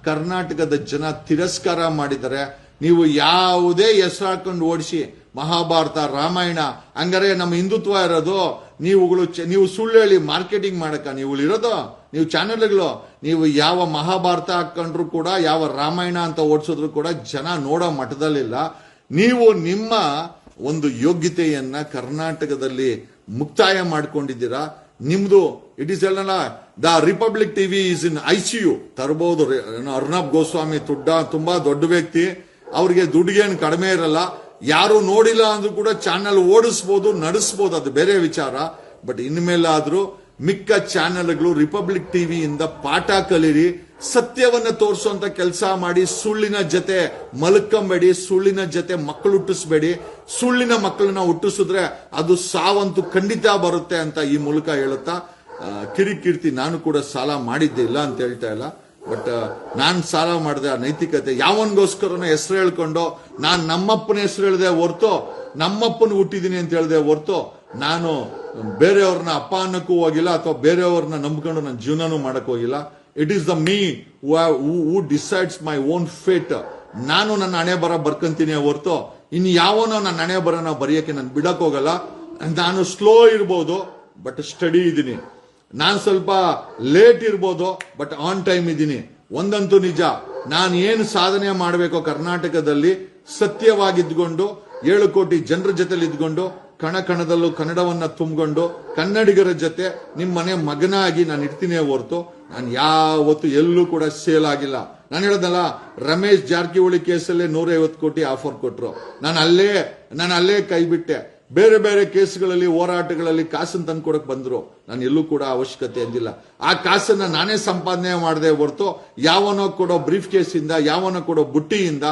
ಕರ್ನಾಟಕದ ಜನ ತಿರಸ್ಕಾರ ಮಾಡಿದರೆ, ನೀವು ಯಾವುದೇ ಹೆಸರು ಹಾಕೊಂಡು ಓಡಿಸಿ, ಮಹಾಭಾರತ, ರಾಮಾಯಣ, ಹಂಗಾರೆ ನಮ್ಮ ಹಿಂದುತ್ವ ಇರೋದು ನೀವು ಸುಳ್ಳು ಹೇಳಿ ಮಾರ್ಕೆಟಿಂಗ್ ಮಾಡಕ ನೀವು ಇರೋದು, ನೀವು ಚಾನೆಲ್ಗಳು, ನೀವು ಯಾವ ಮಹಾಭಾರತ ಹಾಕೊಂಡ್ರು ಕೂಡ, ಯಾವ ರಾಮಾಯಣ ಅಂತ ಓಡಿಸಿದ್ರು ಕೂಡ ಜನ ನೋಡೋ ಮಟ್ಟದಲ್ಲಿಲ್ಲ. ನೀವು ನಿಮ್ಮ ಒಂದು ಯೋಗ್ಯತೆಯನ್ನ ಕರ್ನಾಟಕದಲ್ಲಿ ಮುಕ್ತಾಯ ಮಾಡ್ಕೊಂಡಿದ್ದೀರಾ. ನಿಮ್ದು ಇಟ್ ಈಸ್ ಎಲ್ಲ the republic TV is in ICU. ತರಬಹುದು. ಅರ್ನಬ್ ಗೋಸ್ವಾಮಿ ತುಂಬಾ ದೊಡ್ಡ ವ್ಯಕ್ತಿ, ಅವ್ರಿಗೆ ದುಡ್ಡಿಗೇನು ಕಡಿಮೆ ಇರಲ್ಲ. ಯಾರು ನೋಡಿಲ್ಲ ಅಂದ್ರೂ ಕೂಡ ಚಾನೆಲ್ ಓಡಿಸ್ಬೋದು, ನಡೆಸ್ಬೋದು, ಅದು ಬೇರೆ ವಿಚಾರ. ಬಟ್ ಇನ್ಮೇಲಾದ್ರೂ ಮಿಕ್ಕ ಚಾನೆಲ್ಗಳು ರಿಪಬ್ಲಿಕ್ ಟಿವಿಯಿಂದ ಪಾಠ ಕಲೀರಿ, ಸತ್ಯವನ್ನ ತೋರಿಸುವಂತ ಕೆಲಸ ಮಾಡಿ. ಸುಳ್ಳಿನ ಜೊತೆ ಮಲ್ಕೊಂಬೇಡಿ, ಸುಳ್ಳಿನ ಜೊತೆ ಮಕ್ಕಳು ಹುಟ್ಟಿಸ್ಬೇಡಿ. ಸುಳ್ಳಿನ ಮಕ್ಕಳನ್ನ ಹುಟ್ಟಿಸಿದ್ರೆ ಅದು ಸಾವಂತೂ ಖಂಡಿತ ಬರುತ್ತೆ ಅಂತ ಈ ಮೂಲಕ ಹೇಳುತ್ತಾ, ಕಿರಿಕೀರ್ತಿ, ನಾನು ಕೂಡ ಸಾಲ ಮಾಡಿದ್ದೆ, ಇಲ್ಲ ಅಂತ ಹೇಳ್ತಾ ಇಲ್ಲ. ಬಟ್ ನಾನು ಸಾಲ ಮಾಡಿದೆ ಆ ನೈತಿಕತೆ ಯಾವನ್ಗೋಸ್ಕರನ ಹೆಸರು ಹೇಳ್ಕೊಂಡು, ನಾನು ನಮ್ಮಪ್ಪನ ಹೆಸರು ಹೇಳಿದೆ ಹೊರ್ತು, ನಮ್ಮಪ್ಪನ ಹುಟ್ಟಿದೀನಿ ಅಂತ ಹೇಳಿದೆ ಹೊರ್ತು, ನಾನು ಬೇರೆಯವ್ರನ್ನ ಅಪ್ಪ ಅನ್ನಕ್ಕೂ ಹೋಗಿಲ್ಲ, ಅಥವಾ ಬೇರೆಯವ್ರನ್ನ ನಂಬ್ಕೊಂಡು ನನ್ನ ಜೀವನನೂ ಮಾಡಕ್ ಹೋಗಿಲ್ಲ. It is the me who decides my own fate. ನಾನು ನನ್ನ ಹಣೆ ಬರ ಬರ್ಕೊಂತೀನಿ ಹೊರ್ತು ಇನ್ ಯಾವನೋ ನನ್ನ ಹಣೆ ಬರನ ಬರೆಯಕ್ಕೆ ನಾನು ಬಿಡಕ್ ಹೋಗಲ್ಲ. ನಾನು ಸ್ಲೋ ಇರ್ಬೋದು, ಬಟ್ ಸ್ಟಡಿ ಇದ್ದೀನಿ. ನಾನು ಸ್ವಲ್ಪ ಲೇಟ್ ಇರ್ಬೋದು, ಬಟ್ ಆನ್ ಟೈಮ್ ಇದ್ದೀನಿ. ಒಂದಂತೂ ನಿಜ, ನಾನು ಏನು ಸಾಧನೆ ಮಾಡಬೇಕೋ ಕರ್ನಾಟಕದಲ್ಲಿ ಸತ್ಯವಾಗಿದ್ಕೊಂಡು, 7 ಕೋಟಿ ಜನರ ಜೊತೆಲಿ ಇದ್ಕೊಂಡು, ಕಣದಲ್ಲೂ ಕನ್ನಡವನ್ನ ತುಂಬಿಕೊಂಡು, ಕನ್ನಡಿಗರ ಜೊತೆ ನಿಮ್ಮ ಮನೆ ಮಗನಾಗಿ ನಾನು ಇರ್ತೀನಿ ಹೊರತು ನಾನು ಯಾವತ್ತು ಎಲ್ಲೂ ಕೂಡ ಸೇಲ್ ಆಗಿಲ್ಲ. ನಾನು ಹೇಳೋದಲ್ಲ, ರಮೇಶ್ ಜಾರಕಿಹೊಳಿ ಕೇಸಲ್ಲೇ 150 ಕೋಟಿ ಆಫರ್ ಕೊಟ್ರು, ನಾನು ಅಲ್ಲೇ ಕೈ ಬಿಟ್ಟೆ. ಬೇರೆ ಬೇರೆ ಕೇಸ್ಗಳಲ್ಲಿ ಹೋರಾಟಗಳಲ್ಲಿ ಕಾಸನ್ನು ತಂದ್ಕೊಡಕ್ ಬಂದ್ರು. ನಾನು ಎಲ್ಲೂ ಕೂಡ ಅವಶ್ಯಕತೆ ಅಂದಿಲ್ಲ. ಆ ಕಾಸನ್ನ ನಾನೇ ಸಂಪಾದನೆ ಮಾಡದೆ ಹೊರತು ಯಾವನೋ ಕೊಡೋ ಬ್ರೀಫ್ ಕೇಸಿಂದ, ಯಾವನೋ ಕೊಡೋ ಬುಟ್ಟಿಯಿಂದ,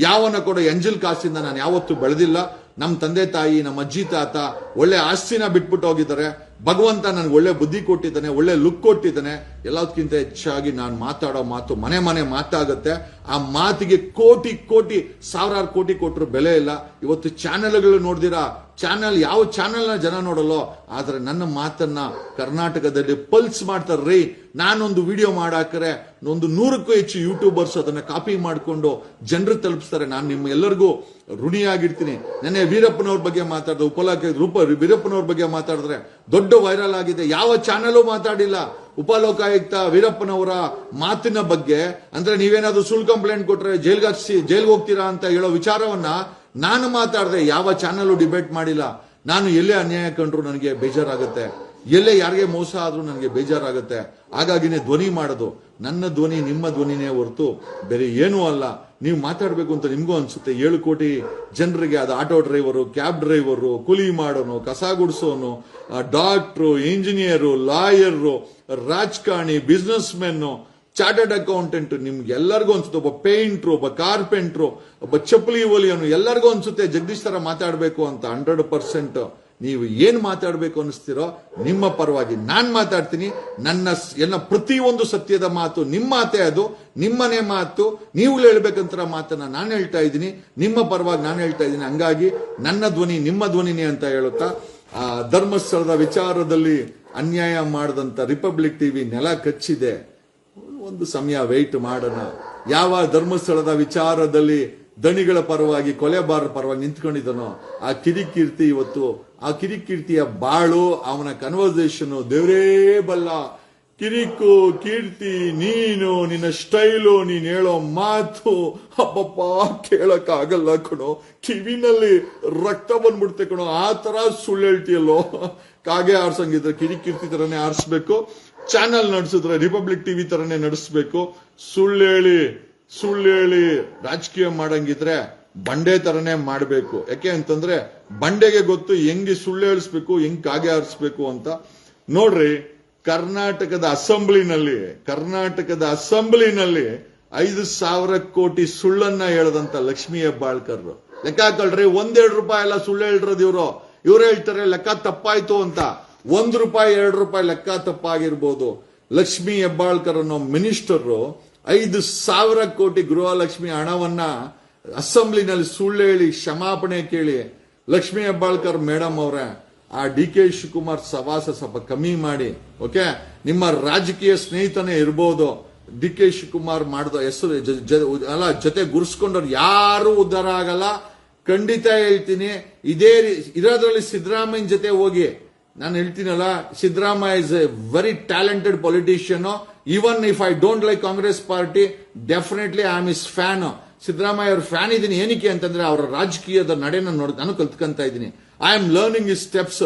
ಯಾವನೋ ಕೊಡೋ ಎಂಜಲ್ ಕಾಸಿಂದ ನಾನು ಯಾವತ್ತೂ ಬೆಳೆದಿಲ್ಲ. ನಮ್ಮ ತಂದೆ ತಾಯಿ, ನಮ್ಮ ಅಜ್ಜಿ ತಾತ ಒಳ್ಳೆ ಆಸ್ತಿನ ಬಿಟ್ಬಿಟ್ಟು ಹೋಗಿದ್ದಾರೆ. ಭಗವಂತ ನನಗೆ ಒಳ್ಳೆ ಬುದ್ಧಿ ಕೊಟ್ಟಿದ್ದಾನೆ, ಒಳ್ಳೆ ಲುಕ್ ಕೊಟ್ಟಿದ್ದಾನೆ. ಎಲ್ಲದಕ್ಕಿಂತ ಹೆಚ್ಚಾಗಿ ನಾನು ಮಾತಾಡೋ ಮಾತು ಮನೆ ಮನೆ ಮಾತಾಗುತ್ತೆ. ಆ ಮಾತಿಗೆ ಕೋಟಿ ಕೋಟಿ ಸಾವಿರಾರು ಕೋಟಿ ಕೊಟ್ಟರು ಬೆಲೆ ಇಲ್ಲ. ಇವತ್ತು ಚಾನೆಲ್ಗಳು ನೋಡ್ದಿರಾ, ಚಾನೆಲ್ ಯಾವ ಚಾನೆಲ್ನ ಜನ ನೋಡಲ್ಲೋ, ಆದ್ರೆ ನನ್ನ ಮಾತನ್ನ ಕರ್ನಾಟಕದಲ್ಲಿ ಪಲ್ಸ್ ಮಾಡ್ತಾರ್ರಿ. ನಾನೊಂದು ವಿಡಿಯೋ ಮಾಡಾಕರೆ ಒಂದು 100ಕ್ಕೂ ಹೆಚ್ಚು ಯೂಟ್ಯೂಬರ್ಸ್ ಅದನ್ನ ಕಾಪಿ ಮಾಡಿಕೊಂಡು ಜನರು ತಲುಪಿಸ್ತಾರೆ. ನಾನು ನಿಮ್ಮ ಎಲ್ಲರಿಗೂ ಋಣಿಯಾಗಿರ್ತೀನಿ. ನೆನ್ನೆ ವೀರಪ್ಪನವ್ರ ಬಗ್ಗೆ ಮಾತಾಡಿದ್ರೆ, ವೀರಪ್ಪನವ್ರ ಬಗ್ಗೆ ಮಾತಾಡಿದ್ರೆ ದೊಡ್ಡ ವೈರಲ್ ಆಗಿದೆ. ಯಾವ ಚಾನೆಲ್ ಮಾತಾಡಿಲ್ಲ ಉಪಲೋಕಾಯುಕ್ತ ವೀರಪ್ಪನವರ ಮಾತಿನ ಬಗ್ಗೆ. ಅಂದ್ರೆ ನೀವೇನಾದ್ರೂ ಸುಳ್ಳು ಕಂಪ್ಲೇಂಟ್ ಕೊಟ್ರೆ ಜೈಲ್ಗೆ ಹೋಗ್ತೀರಾ ಅಂತ ಹೇಳೋ ವಿಚಾರವನ್ನ ನಾನು ಮಾತಾಡಿದೆ. ಯಾವ ಚಾನೆಲ್ ಡಿಬೇಟ್ ಮಾಡಿಲ್ಲ. ನಾನು ಎಲ್ಲೇ ಅನ್ಯಾಯ ಕಂಡ್ರು ನನಗೆ ಬೇಜಾರಾಗುತ್ತೆ, ಎಲ್ಲೇ ಯಾರಿಗೆ ಮೋಸ ಆದ್ರೂ ನನಗೆ ಬೇಜಾರಾಗುತ್ತೆ. ಹಾಗಾಗಿನೇ ಧ್ವನಿ ಮಾಡೋದು. ನನ್ನ ಧ್ವನಿ ನಿಮ್ಮ ಧ್ವನಿನೇ ಹೊರತು ಬೇರೆ ಏನೂ ಅಲ್ಲ. ನೀವು ಮಾತಾಡಬೇಕು ಅಂತ ನಿಮ್ಗೂ ಅನ್ಸುತ್ತೆ. 7 ಕೋಟಿ ಜನರಿಗೆ, ಅದು ಆಟೋ ಡ್ರೈವರು, ಕ್ಯಾಬ್ ಡ್ರೈವರು, ಕೂಲಿ ಮಾಡೋನು, ಕಸ ಗುಡಿಸೋನು, ಡಾಕ್ಟ್ರು, ಇಂಜಿನಿಯರು, ಲಾಯರು, ರಾಜಕಾರಣಿ, ಬಿಸ್ನೆಸ್ ಮೆನ್ನು, ಚಾರ್ಟರ್ಡ್ ಅಕೌಂಟೆಂಟ್, ನಿಮ್ಗೆಲ್ಲರಿಗೂ ಅನ್ಸುತ್ತೆ. ಒಬ್ಬ ಪೇಂಟ್ರು, ಒಬ್ಬ ಕಾರ್ಪೆಂಟ್ರು, ಒಬ್ಬ ಚಪ್ಪಲಿ ಒಲಿಯೋನು, ಎಲ್ಲರಿಗೂ ಅನ್ಸುತ್ತೆ ಜಗದೀಶ್ ತರ ಮಾತಾಡಬೇಕು ಅಂತ. 100% ನೀವು ಏನ್ ಮಾತಾಡಬೇಕು ಅನಿಸ್ತಿರೋ ನಿಮ್ಮ ಪರವಾಗಿ ನಾನ್ ಮಾತಾಡ್ತೀನಿ. ನನ್ನ ಪ್ರತಿಯೊಂದು ಸತ್ಯದ ಮಾತು ನಿಮ್ಮ ಮಾತೇ, ಅದು ನಿಮ್ಮನೆ ಮಾತು. ನೀವು ಹೇಳ್ಬೇಕಂತ ಮಾತನ್ನ ನಾನು ಹೇಳ್ತಾ ಇದ್ದೀನಿ, ನಿಮ್ಮ ಪರವಾಗಿ ನಾನು ಹೇಳ್ತಾ ಇದ್ದೀನಿ. ಹಂಗಾಗಿ ನನ್ನ ಧ್ವನಿ ನಿಮ್ಮ ಧ್ವನಿನೇ ಅಂತ ಹೇಳುತ್ತಾ, ಧರ್ಮಸ್ಥಳದ ವಿಚಾರದಲ್ಲಿ ಅನ್ಯಾಯ ಮಾಡದಂತ ರಿಪಬ್ಲಿಕ್ ಟಿವಿ ನೆಲ ಕಚ್ಚಿದೆ. ಒಂದು ಸಮಯ ವೆಯ್ಟ್ ಮಾಡೋಣ. ಯಾವ ಧರ್ಮಸ್ಥಳದ ವಿಚಾರದಲ್ಲಿ ದಣಿಗಳ ಪರವಾಗಿ, ಕೊಲೆಬಾರರ ಪರವಾಗಿ ನಿಂತ್ಕೊಂಡಿದ್ದನೋ ಆ ಕಿರಿಕೀರ್ತಿ ಇವತ್ತು, ಆ ಕಿರಿಕೀರ್ತಿಯ ಬಾಳು, ಅವನ ಕನ್ವರ್ಸೇಷನ್ ದೇವರೇ ಬಲ್ಲ. ಕಿರಿಕು ಕೀರ್ತಿ, ನೀನು, ನಿನ್ನ ಸ್ಟೈಲು, ನೀನ್ ಹೇಳೋ ಮಾತು ಅಪ್ಪಪ್ಪ ಕೇಳಕ್ಕಾಗಲ್ಲ ಕಣೋ. ಕಿವಿನಲ್ಲಿ ರಕ್ತ ಬಂದ್ಬಿಡ್ತೆ ಕಣೋ. ಆ ತರ ಸುಳ್ಳು ಹೇಳ್ತೀಯಲ್ಲೋ. ಕಾಗೆ ಆರ್ಸಂಗಿದ್ರೆ ಕಿರಿಕೀರ್ತಿ ತರನೇ ಆರಿಸ್ಬೇಕು. ಚಾನಲ್ ನಡೆಸಿದ್ರೆ ರಿಪಬ್ಲಿಕ್ ಟಿವಿ ತರನೇ ನಡೆಸಬೇಕು. ಸುಳ್ಳು ಹೇಳಿ ರಾಜಕೀಯ ಮಾಡಂಗಿದ್ರೆ ಬಂಡೆ ತರನೇ ಮಾಡಬೇಕು. ಯಾಕೆ ಅಂತಂದ್ರೆ ಬಂಡೆಗೆ ಗೊತ್ತು ಹೆಂಗೆ ಸುಳ್ಳು ಹೇಳಿಸ್ಬೇಕು, ಹೆಂಗ್ ಕಾಗೆ ಆರಿಸ್ಬೇಕು ಅಂತ. ನೋಡ್ರಿ, ಕರ್ನಾಟಕದ ಅಸೆಂಬ್ಲಿನಲ್ಲಿ 5,000 ಕೋಟಿ ಸುಳ್ಳನ್ನ ಹೇಳದಂತ ಲಕ್ಷ್ಮೀ ಹೆಬ್ಬಾಳ್ಕರ್ ಲೆಕ್ಕ ಹಾಕೊಳ್ರಿ. 1-2 ರೂಪಾಯಿ ಎಲ್ಲ ಸುಳ್ಳು ಹೇಳಿರೋದು ಇವ್ರು ಹೇಳ್ತಾರೆ ಲೆಕ್ಕ ತಪ್ಪಾಯ್ತು ಅಂತ. 1 ರೂಪಾಯಿ 2 ರೂಪಾಯಿ ಲೆಕ್ಕ ತಪ್ಪಾಗಿರ್ಬೋದು. ಲಕ್ಷ್ಮೀ ಹೆಬ್ಬಾಳ್ಕರ್ ಅನ್ನೋ ಮಿನಿಸ್ಟರ್ 5,000 ಕೋಟಿ ಗೃಹಲಕ್ಷ್ಮಿ ಹಣವನ್ನ ಅಸೆಂಬ್ಲಿನಲ್ಲಿ ಸುಳ್ಳು ಹೇಳಿ ಕ್ಷಮಾಪಣೆ ಕೇಳಿ, ಲಕ್ಷ್ಮೀ ಹೆಬ್ಬಾಳ್ಕರ್ ಮೇಡಮ್ ಅವರೇ, ಆ DK ಶಿವಕುಮಾರ್ ಸವಾಸ ಸ್ವಲ್ಪ ಕಮ್ಮಿ ಮಾಡಿ. ಓಕೆ, ನಿಮ್ಮ ರಾಜಕೀಯ ಸ್ನೇಹಿತನೇ ಇರ್ಬೋದು. DK ಶಿವಕುಮಾರ್ ಮಾಡಿದ ಹೆಸರು ಜೊತೆ ಗುರ್ಸ್ಕೊಂಡವ್ರು ಯಾರು ಉದ್ಧಾರ ಆಗಲ್ಲ. ಖಂಡಿತ ಹೇಳ್ತೀನಿ. ಇರೋದ್ರಲ್ಲಿ ಸಿದ್ದರಾಮಯ್ಯನ ಜೊತೆ ಹೋಗಿ. ನಾನು ಹೇಳ್ತೀನಲ್ಲ, Siddaramaiah is a very talented politician. Even if I don't like Congress party, definitely I am is fan. Siddaramaiah ಅವ್ರ ಫ್ಯಾನ್ ಇದೀನಿ. ಏನಕ್ಕೆ ಅಂತಂದ್ರೆ ಅವರ ರಾಜಕೀಯದ ನಡೆನ ನಾನು ಕಲ್ತ್ಕೊಂತ ಇದ್ದೀನಿ. I am learning is steps.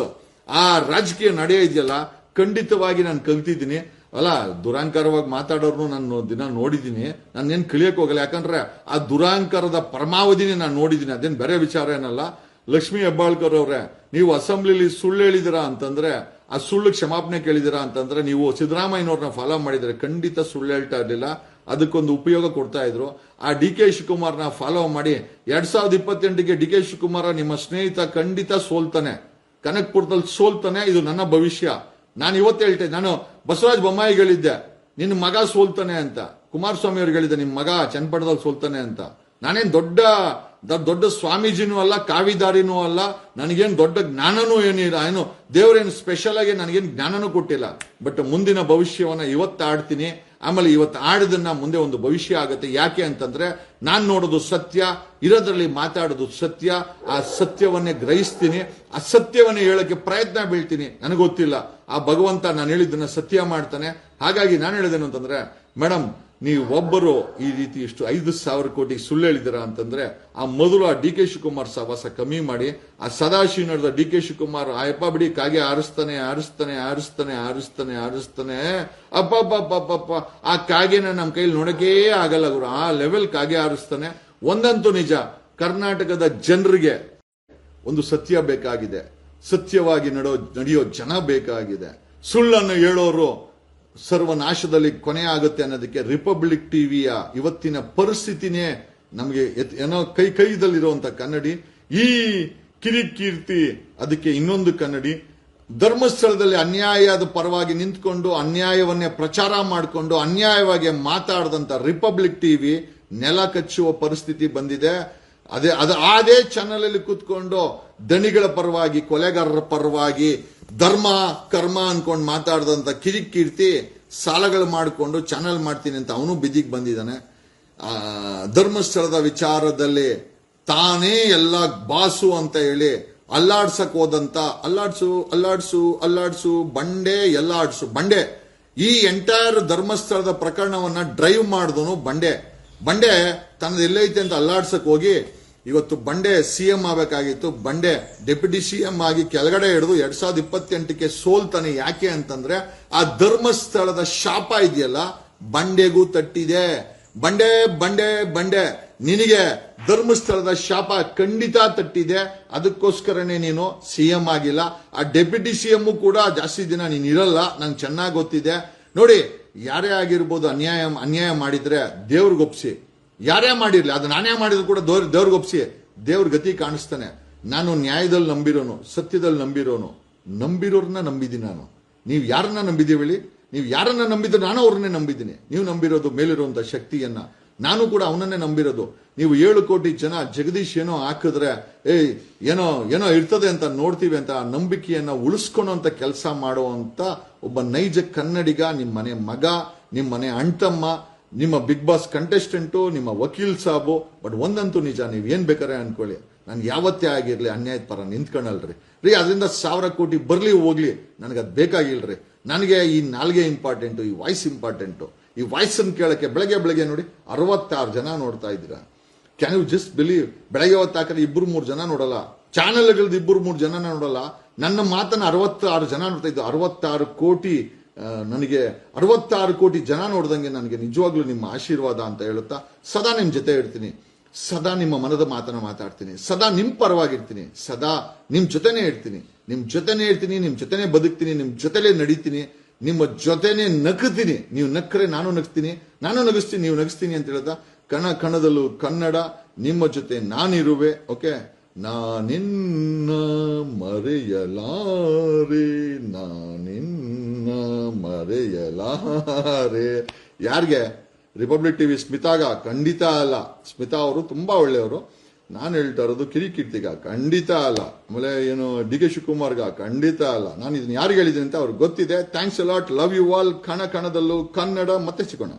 ಆ ರಾಜಕೀಯ ನಡೆ ಇದೆಯಲ್ಲ, ಖಂಡಿತವಾಗಿ ನಾನು ಕಲ್ತಿದ್ದೀನಿ. ಅಲ್ಲ, ದುರಾಂಕಾರವಾಗಿ ಮಾತಾಡೋರ್ನು ನಾನು ದಿನ ನೋಡಿದ್ದೀನಿ. ನಾನೇನು ಕಲಿಯಕ್ ಹೋಗಲ್ಲ. ಯಾಕಂದ್ರೆ ಆ ದುರಾಂಕಾರದ ಪರಮಾವಧಿನೇ ನಾನು ನೋಡಿದ್ದೀನಿ. ಅದೇನು ಬೇರೆ ವಿಚಾರ ಏನಲ್ಲ. ಲಕ್ಷ್ಮೀ ಹೆಬ್ಬಾಳ್ಕರ್ ಅವರೇ, ನೀವು ಅಸೆಂಬ್ಲಿಲಿ ಸುಳ್ಳು ಹೇಳಿದಿರಾ ಅಂತಂದ್ರೆ, ಆ ಸುಳ್ಳು ಕ್ಷಮಾಪಣೆ ಕೇಳಿದಿರಾ ಅಂತಂದ್ರೆ, ನೀವು ಸಿದ್ದರಾಮಯ್ಯನವ್ರನ್ನ ಫಾಲೋ ಮಾಡಿದ್ರೆ ಖಂಡಿತ ಸುಳ್ಳು ಹೇಳ್ತಾ ಇರ್ಲಿಲ್ಲ. ಅದಕ್ಕೊಂದು ಉಪಯೋಗ ಕೊಡ್ತಾ ಇದ್ರು. ಆ DK ಶಿವಕುಮಾರ್ನ ಫಾಲೋ ಮಾಡಿ 2028ಗೆ DK ಶಿವಕುಮಾರ ನಿಮ್ಮ ಸ್ನೇಹಿತ ಖಂಡಿತ ಸೋಲ್ತಾನೆ, ಕನಕಪುರದಲ್ಲಿ ಸೋಲ್ತಾನೆ. ಇದು ನನ್ನ ಭವಿಷ್ಯ. ನಾನು ಇವತ್ತು ಹೇಳ್ತೇನೆ. ನಾನು ಬಸವರಾಜ ಬೊಮ್ಮಾಯಿಗೆ ಹೇಳಿದ್ದೆ ನಿನ್ನ ಮಗ ಸೋಲ್ತಾನೆ ಅಂತ. ಕುಮಾರಸ್ವಾಮಿ ಅವ್ರಿಗೆ ಹೇಳಿದ್ದೆ ನಿಮ್ಮ ಮಗ ಚನ್ನಪಟ್ಟಣದಲ್ಲಿ ಸೋಲ್ತಾನೆ ಅಂತ. ನಾನೇನ್ ದೊಡ್ಡ ಸ್ವಾಮೀಜಿನೂ ಅಲ್ಲ, ಕಾವಿದಾರಿನೂ ಅಲ್ಲ. ನನಗೇನು ದೊಡ್ಡ ಜ್ಞಾನನೂ ಏನಿಲ್ಲ. ಏನು ದೇವರೇನು ಸ್ಪೆಷಲ್ ಆಗಿ ನನಗೇನು ಜ್ಞಾನನೂ ಕೊಟ್ಟಿಲ್ಲ. ಬಟ್ ಮುಂದಿನ ಭವಿಷ್ಯವನ್ನ ಇವತ್ತು ಆಡ್ತೀನಿ. ಆಮೇಲೆ ಇವತ್ತು ಆಡದನ್ನ ಮುಂದೆ ಒಂದು ಭವಿಷ್ಯ ಆಗುತ್ತೆ. ಯಾಕೆ ಅಂತಂದ್ರೆ ನಾನ್ ನೋಡೋದು ಸತ್ಯ, ಇರೋದ್ರಲ್ಲಿ ಮಾತಾಡೋದು ಸತ್ಯ. ಆ ಸತ್ಯವನ್ನೇ ಗ್ರಹಿಸ್ತೀನಿ, ಆ ಸತ್ಯವನ್ನೇ ಹೇಳಕ್ಕೆ ಪ್ರಯತ್ನ ಬೀಳ್ತೀನಿ. ನನಗೆ ಗೊತ್ತಿಲ್ಲ, ಆ ಭಗವಂತ ನಾನು ಹೇಳಿದ್ದನ್ನ ಸತ್ಯ ಮಾಡ್ತಾನೆ. ಹಾಗಾಗಿ ನಾನು ಹೇಳಿದ್ದೇನು ಅಂತಂದ್ರೆ, ಮೇಡಮ್ ನೀವು ಒಬ್ಬರು ಈ ರೀತಿ ಇಷ್ಟು 5,000 ಕೋಟಿ ಸುಳ್ಳು ಹೇಳಿದಿರ ಅಂತಂದ್ರೆ, ಆ ಮೊದಲು ಆ DK ಶಿವಕುಮಾರ್ ಸವಾಸ ಕಮ್ಮಿ ಮಾಡಿ. ಆ ಸದಾಶಿವ ನಡೆದ DK ಶಿವಕುಮಾರ್ ಆಯಪ್ಪ ಬಿಡಿ ಕಾಗೆ ಆರಿಸ್ತಾನೆ. ಅಪ್ಪ ಆ ಕಾಗೆನ ನಮ್ಮ ಕೈಲಿ ನೋಡಕೇ ಆಗಲ್ಲ ಗುರು. ಆ ಲೆವೆಲ್ ಕಾಗೆ ಆರಿಸ್ತಾನೆ. ಒಂದಂತೂ ನಿಜ, ಕರ್ನಾಟಕದ ಜನರಿಗೆ ಒಂದು ಸತ್ಯ ಬೇಕಾಗಿದೆ, ಸತ್ಯವಾಗಿ ನಡೆಯೋ ಜನ ಬೇಕಾಗಿದೆ. ಸುಳ್ಳನ್ನು ಹೇಳೋರು ಸರ್ವನಾಶದಲ್ಲಿ ಕೊನೆ ಆಗುತ್ತೆ ಅನ್ನೋದಕ್ಕೆ ರಿಪಬ್ಲಿಕ್ ಟಿವಿಯ ಇವತ್ತಿನ ಪರಿಸ್ಥಿತಿನೇ ನಮಗೆ ಏನೋ ಕೈದಲ್ಲಿರುವಂತ ಕನ್ನಡಿ. ಈ ಕಿರಿಕೀರ್ತಿ ಅದಕ್ಕೆ ಇನ್ನೊಂದು ಕನ್ನಡಿ. ಧರ್ಮಸ್ಥಳದಲ್ಲಿ ಅನ್ಯಾಯದ ಪರವಾಗಿ ನಿಂತ್ಕೊಂಡು ಅನ್ಯಾಯವನ್ನೇ ಪ್ರಚಾರ ಮಾಡಿಕೊಂಡು ಅನ್ಯಾಯವಾಗಿ ಮಾತಾಡದಂತ ರಿಪಬ್ಲಿಕ್ ಟಿವಿ ನೆಲ ಕಚ್ಚುವ ಪರಿಸ್ಥಿತಿ ಬಂದಿದೆ. ಅದೇ ಚಾನೆಲ್ ಅಲ್ಲಿ ಕೂತ್ಕೊಂಡು ದಣಿಗಳ ಪರವಾಗಿ, ಕೊಲೆಗಾರರ ಪರವಾಗಿ, ಧರ್ಮ ಕರ್ಮ ಅನ್ಕೊಂಡು ಮಾತಾಡದಂತ ಕಿರಿಕೀರ್ತಿ ಸಾಲಗಳು ಮಾಡಿಕೊಂಡು ಚಾನೆಲ್ ಮಾಡ್ತೀನಿ ಅಂತ ಅವನು ಬಿದಿಗೆ ಬಂದಿದ್ದಾನೆ. ಧರ್ಮಸ್ಥಳದ ವಿಚಾರದಲ್ಲಿ ತಾನೇ ಎಲ್ಲ ಬಾಸು ಅಂತ ಹೇಳಿ ಅಲ್ಲಾಡ್ಸಕ್ ಹೋದಂತ ಅಲ್ಲಾಡ್ಸು ಬಂಡೆ ಬಂಡೆ ಈ ಎಂಟೈರ್ ಧರ್ಮಸ್ಥಳದ ಪ್ರಕರಣವನ್ನ ಡ್ರೈವ್ ಮಾಡಿದನು ಬಂಡೆ ತನ್ನದು ಎಲ್ಲೈತೆ ಅಂತ ಅಲ್ಲಾಡ್ಸಕ್ ಹೋಗಿ ಇವತ್ತು ಬಂಡೆ ಸಿಎಂ ಆಗಬೇಕಾಗಿತ್ತು. ಬಂಡೆ ಡೆಪ್ಯೂಟಿ ಸಿಎಂ ಆಗಿ ಕೆಳಗಡೆ ಹಿಡಿದು 2028ಕ್ಕೆ ಸೋಲ್ತಾನೆ. ಯಾಕೆ ಅಂತಂದ್ರೆ ಆ ಧರ್ಮಸ್ಥಳದ ಶಾಪ ಇದೆಯಲ್ಲ ಬಂಡೆಗೂ ತಟ್ಟಿದೆ. ಬಂಡೆ ನಿನಗೆ ಧರ್ಮಸ್ಥಳದ ಶಾಪ ಖಂಡಿತ ತಟ್ಟಿದೆ. ಅದಕ್ಕೋಸ್ಕರನೇ ನೀನು ಸಿಎಂ ಆಗಿಲ್ಲ. ಆ ಡೆಪ್ಯೂಟಿ ಸಿಎಂ ಕೂಡ ಜಾಸ್ತಿ ದಿನ ನೀನ್ ಇರಲ್ಲ, ನಂಗೆ ಚೆನ್ನಾಗಿ ಗೊತ್ತಿದೆ. ನೋಡಿ, ಯಾರೇ ಆಗಿರ್ಬೋದು ಅನ್ಯಾಯ ಮಾಡಿದ್ರೆ ದೇವ್ರಿಗೊಪ್ಸಿ, ಯಾರೇ ಮಾಡಿರ್ಲಿ, ಅದು ನಾನೇ ಮಾಡಿದ್ರು ಕೂಡ ದೇವ್ರಿಗೊಪ್ಸಿ, ದೇವ್ರ ಗತಿ ಕಾಣಿಸ್ತಾನೆ. ನಾನು ನ್ಯಾಯದಲ್ಲಿ ನಂಬಿರೋನು, ಸತ್ಯದಲ್ಲಿ ನಂಬಿರೋರ್ನ ನಂಬಿದ್ದೀನಿ ನಾನು. ನೀವು ಯಾರನ್ನ ನಂಬಿದೀವಿ? ನೀವು ಯಾರನ್ನ ನಂಬಿದ್ರೆ ನಾನು ಅವ್ರನ್ನೇ ನಂಬಿದ್ದೀನಿ. ನೀವು ನಂಬಿರೋದು ಮೇಲಿರುವಂತ ಶಕ್ತಿಯನ್ನ, ನಾನು ಕೂಡ ಅವನನ್ನೇ ನಂಬಿರೋದು. ನೀವು 7 ಕೋಟಿ ಜನ ಜಗದೀಶ್ ಏನೋ ಹಾಕಿದ್ರೆ ಏನೋ ಇರ್ತದೆ ಅಂತ ನೋಡ್ತೀವಿ ಅಂತ ಆ ನಂಬಿಕೆಯನ್ನ ಉಳಿಸ್ಕೊಳ್ಳೋಂತ ಕೆಲಸ ಮಾಡುವಂತ ಒಬ್ಬ ನೈಜ ಕನ್ನಡಿಗ, ನಿಮ್ಮ ಮನೆ ಮಗ, ನಿಮ್ಮ ಮನೆ ಅಣ್ತಮ್ಮ, ನಿಮ್ಮ ಬಿಗ್ ಬಾಸ್ ಕಂಟೆಸ್ಟೆಂಟು, ನಿಮ್ಮ ವಕೀಲ್ ಸಾಬು. ಬಟ್ ಒಂದಂತೂ ನಿಜ, ನೀವ್ ಏನ್ ಬೇಕಾರೆ ಅನ್ಕೊಳ್ಳಿ, ನಾನು ಯಾವತ್ತೇ ಆಗಿರ್ಲಿ ಅನ್ಯಾಯದ ಪರ ನಿಂತ್ಕೊಳ್ಳಲ್ರಿ ಅದರಿಂದ 1000 ಕೋಟಿ ಬರ್ಲಿ ಹೋಗ್ಲಿ, ನನಗದ್ ಬೇಕಾಗಿಲ್ರಿ. ನನಗೆ ಈ ನಾಲ್ಗೆ ಇಂಪಾರ್ಟೆಂಟು, ಈ ವಾಯ್ಸ್ ಇಂಪಾರ್ಟೆಂಟು. ಈ ವಾಯ್ಸ್ ಅನ್ನು ಕೇಳಕ್ಕೆ ಬೆಳಗ್ಗೆ ನೋಡಿ 66 ಜನ ನೋಡ್ತಾ ಇದ್ದೀರಾ. Can you just believe? ಬೆಳಗ್ಗೆ ಹೊತ್ತು ಹಾಕಿದ್ರೆ 2-3 ಜನ ನೋಡಲ್ಲ, ಚಾನೆಲ್ಗಳದ್ದು 2-3 ಜನ ನೋಡಲ್ಲ. ನನ್ನ ಮಾತನ್ನ 66 ಜನ ನೋಡ್ತಾ ಇದ್ದು. 66 ಕೋಟಿ ನನಗೆ 66 ಕೋಟಿ ಜನ ನೋಡ್ದಂಗೆ ನನಗೆ ನಿಜವಾಗ್ಲೂ ನಿಮ್ಮ ಆಶೀರ್ವಾದ ಅಂತ ಹೇಳುತ್ತಾ ಸದಾ ನಿಮ್ ಜೊತೆ ಇರ್ತೀನಿ, ಸದಾ ನಿಮ್ಮ ಮನದ ಮಾತನ್ನ ಮಾತಾಡ್ತೀನಿ, ಸದಾ ನಿಮ್ ಪರವಾಗಿರ್ತೀನಿ, ಸದಾ ನಿಮ್ ಜೊತೆನೇ ಇರ್ತೀನಿ, ನಿಮ್ ಜೊತೆನೇ ಬದುಕ್ತೀನಿ, ನಿಮ್ ಜೊತೆಲೇ ನಡೀತೀನಿ, ನಿಮ್ಮ ಜೊತೆನೆ ನಗ್ತೀನಿ. ನೀವು ನಕ್ಕರೆ ನಾನು ನಗಿಸ್ತೀನಿ, ನಾನು ನಗಿಸ್ತೀನಿ, ನೀವು ನಗಿಸ್ತೀನಿ ಅಂತ ಹೇಳ್ತಾ ಕಣದಲ್ಲೂ ಕನ್ನಡ ನಿಮ್ಮ ಜೊತೆ ನಾನಿರುವೆ. ಓಕೆ, ನಾನಿನ್ನ ಮರೆಯಲಾರೆ. ಯಾರಿಗೆ? ರಿಪಬ್ಲಿಕ್ ಟಿವಿ ಸ್ಮಿತಾಗ? ಖಂಡಿತ ಅಲ್ಲ. ಸ್ಮಿತಾ ಅವರು ತುಂಬಾ ಒಳ್ಳೆಯವರು. ನಾನು ಹೇಳ್ತಾ ಇರೋದು ಕಿರಿಕೀರ್ತಿಗ? ಖಂಡಿತ ಅಲ್ಲ. ಆಮೇಲೆ ಏನು ಡಿ ಕೆ ಶಿವಕುಮಾರ್ಗ? ಖಂಡಿತ ಅಲ್ಲ. ನಾನು ಇದನ್ನ ಯಾರಿಗೆ ಹೇಳಿದ್ದೀನಿ ಅಂತ ಅವ್ರಿಗೆ ಗೊತ್ತಿದೆ. Thanks a lot, love you all. ಕಣದಲ್ಲೂ ಕನ್ನಡ. ಮತ್ತೆ ಸಿಗೋಣ.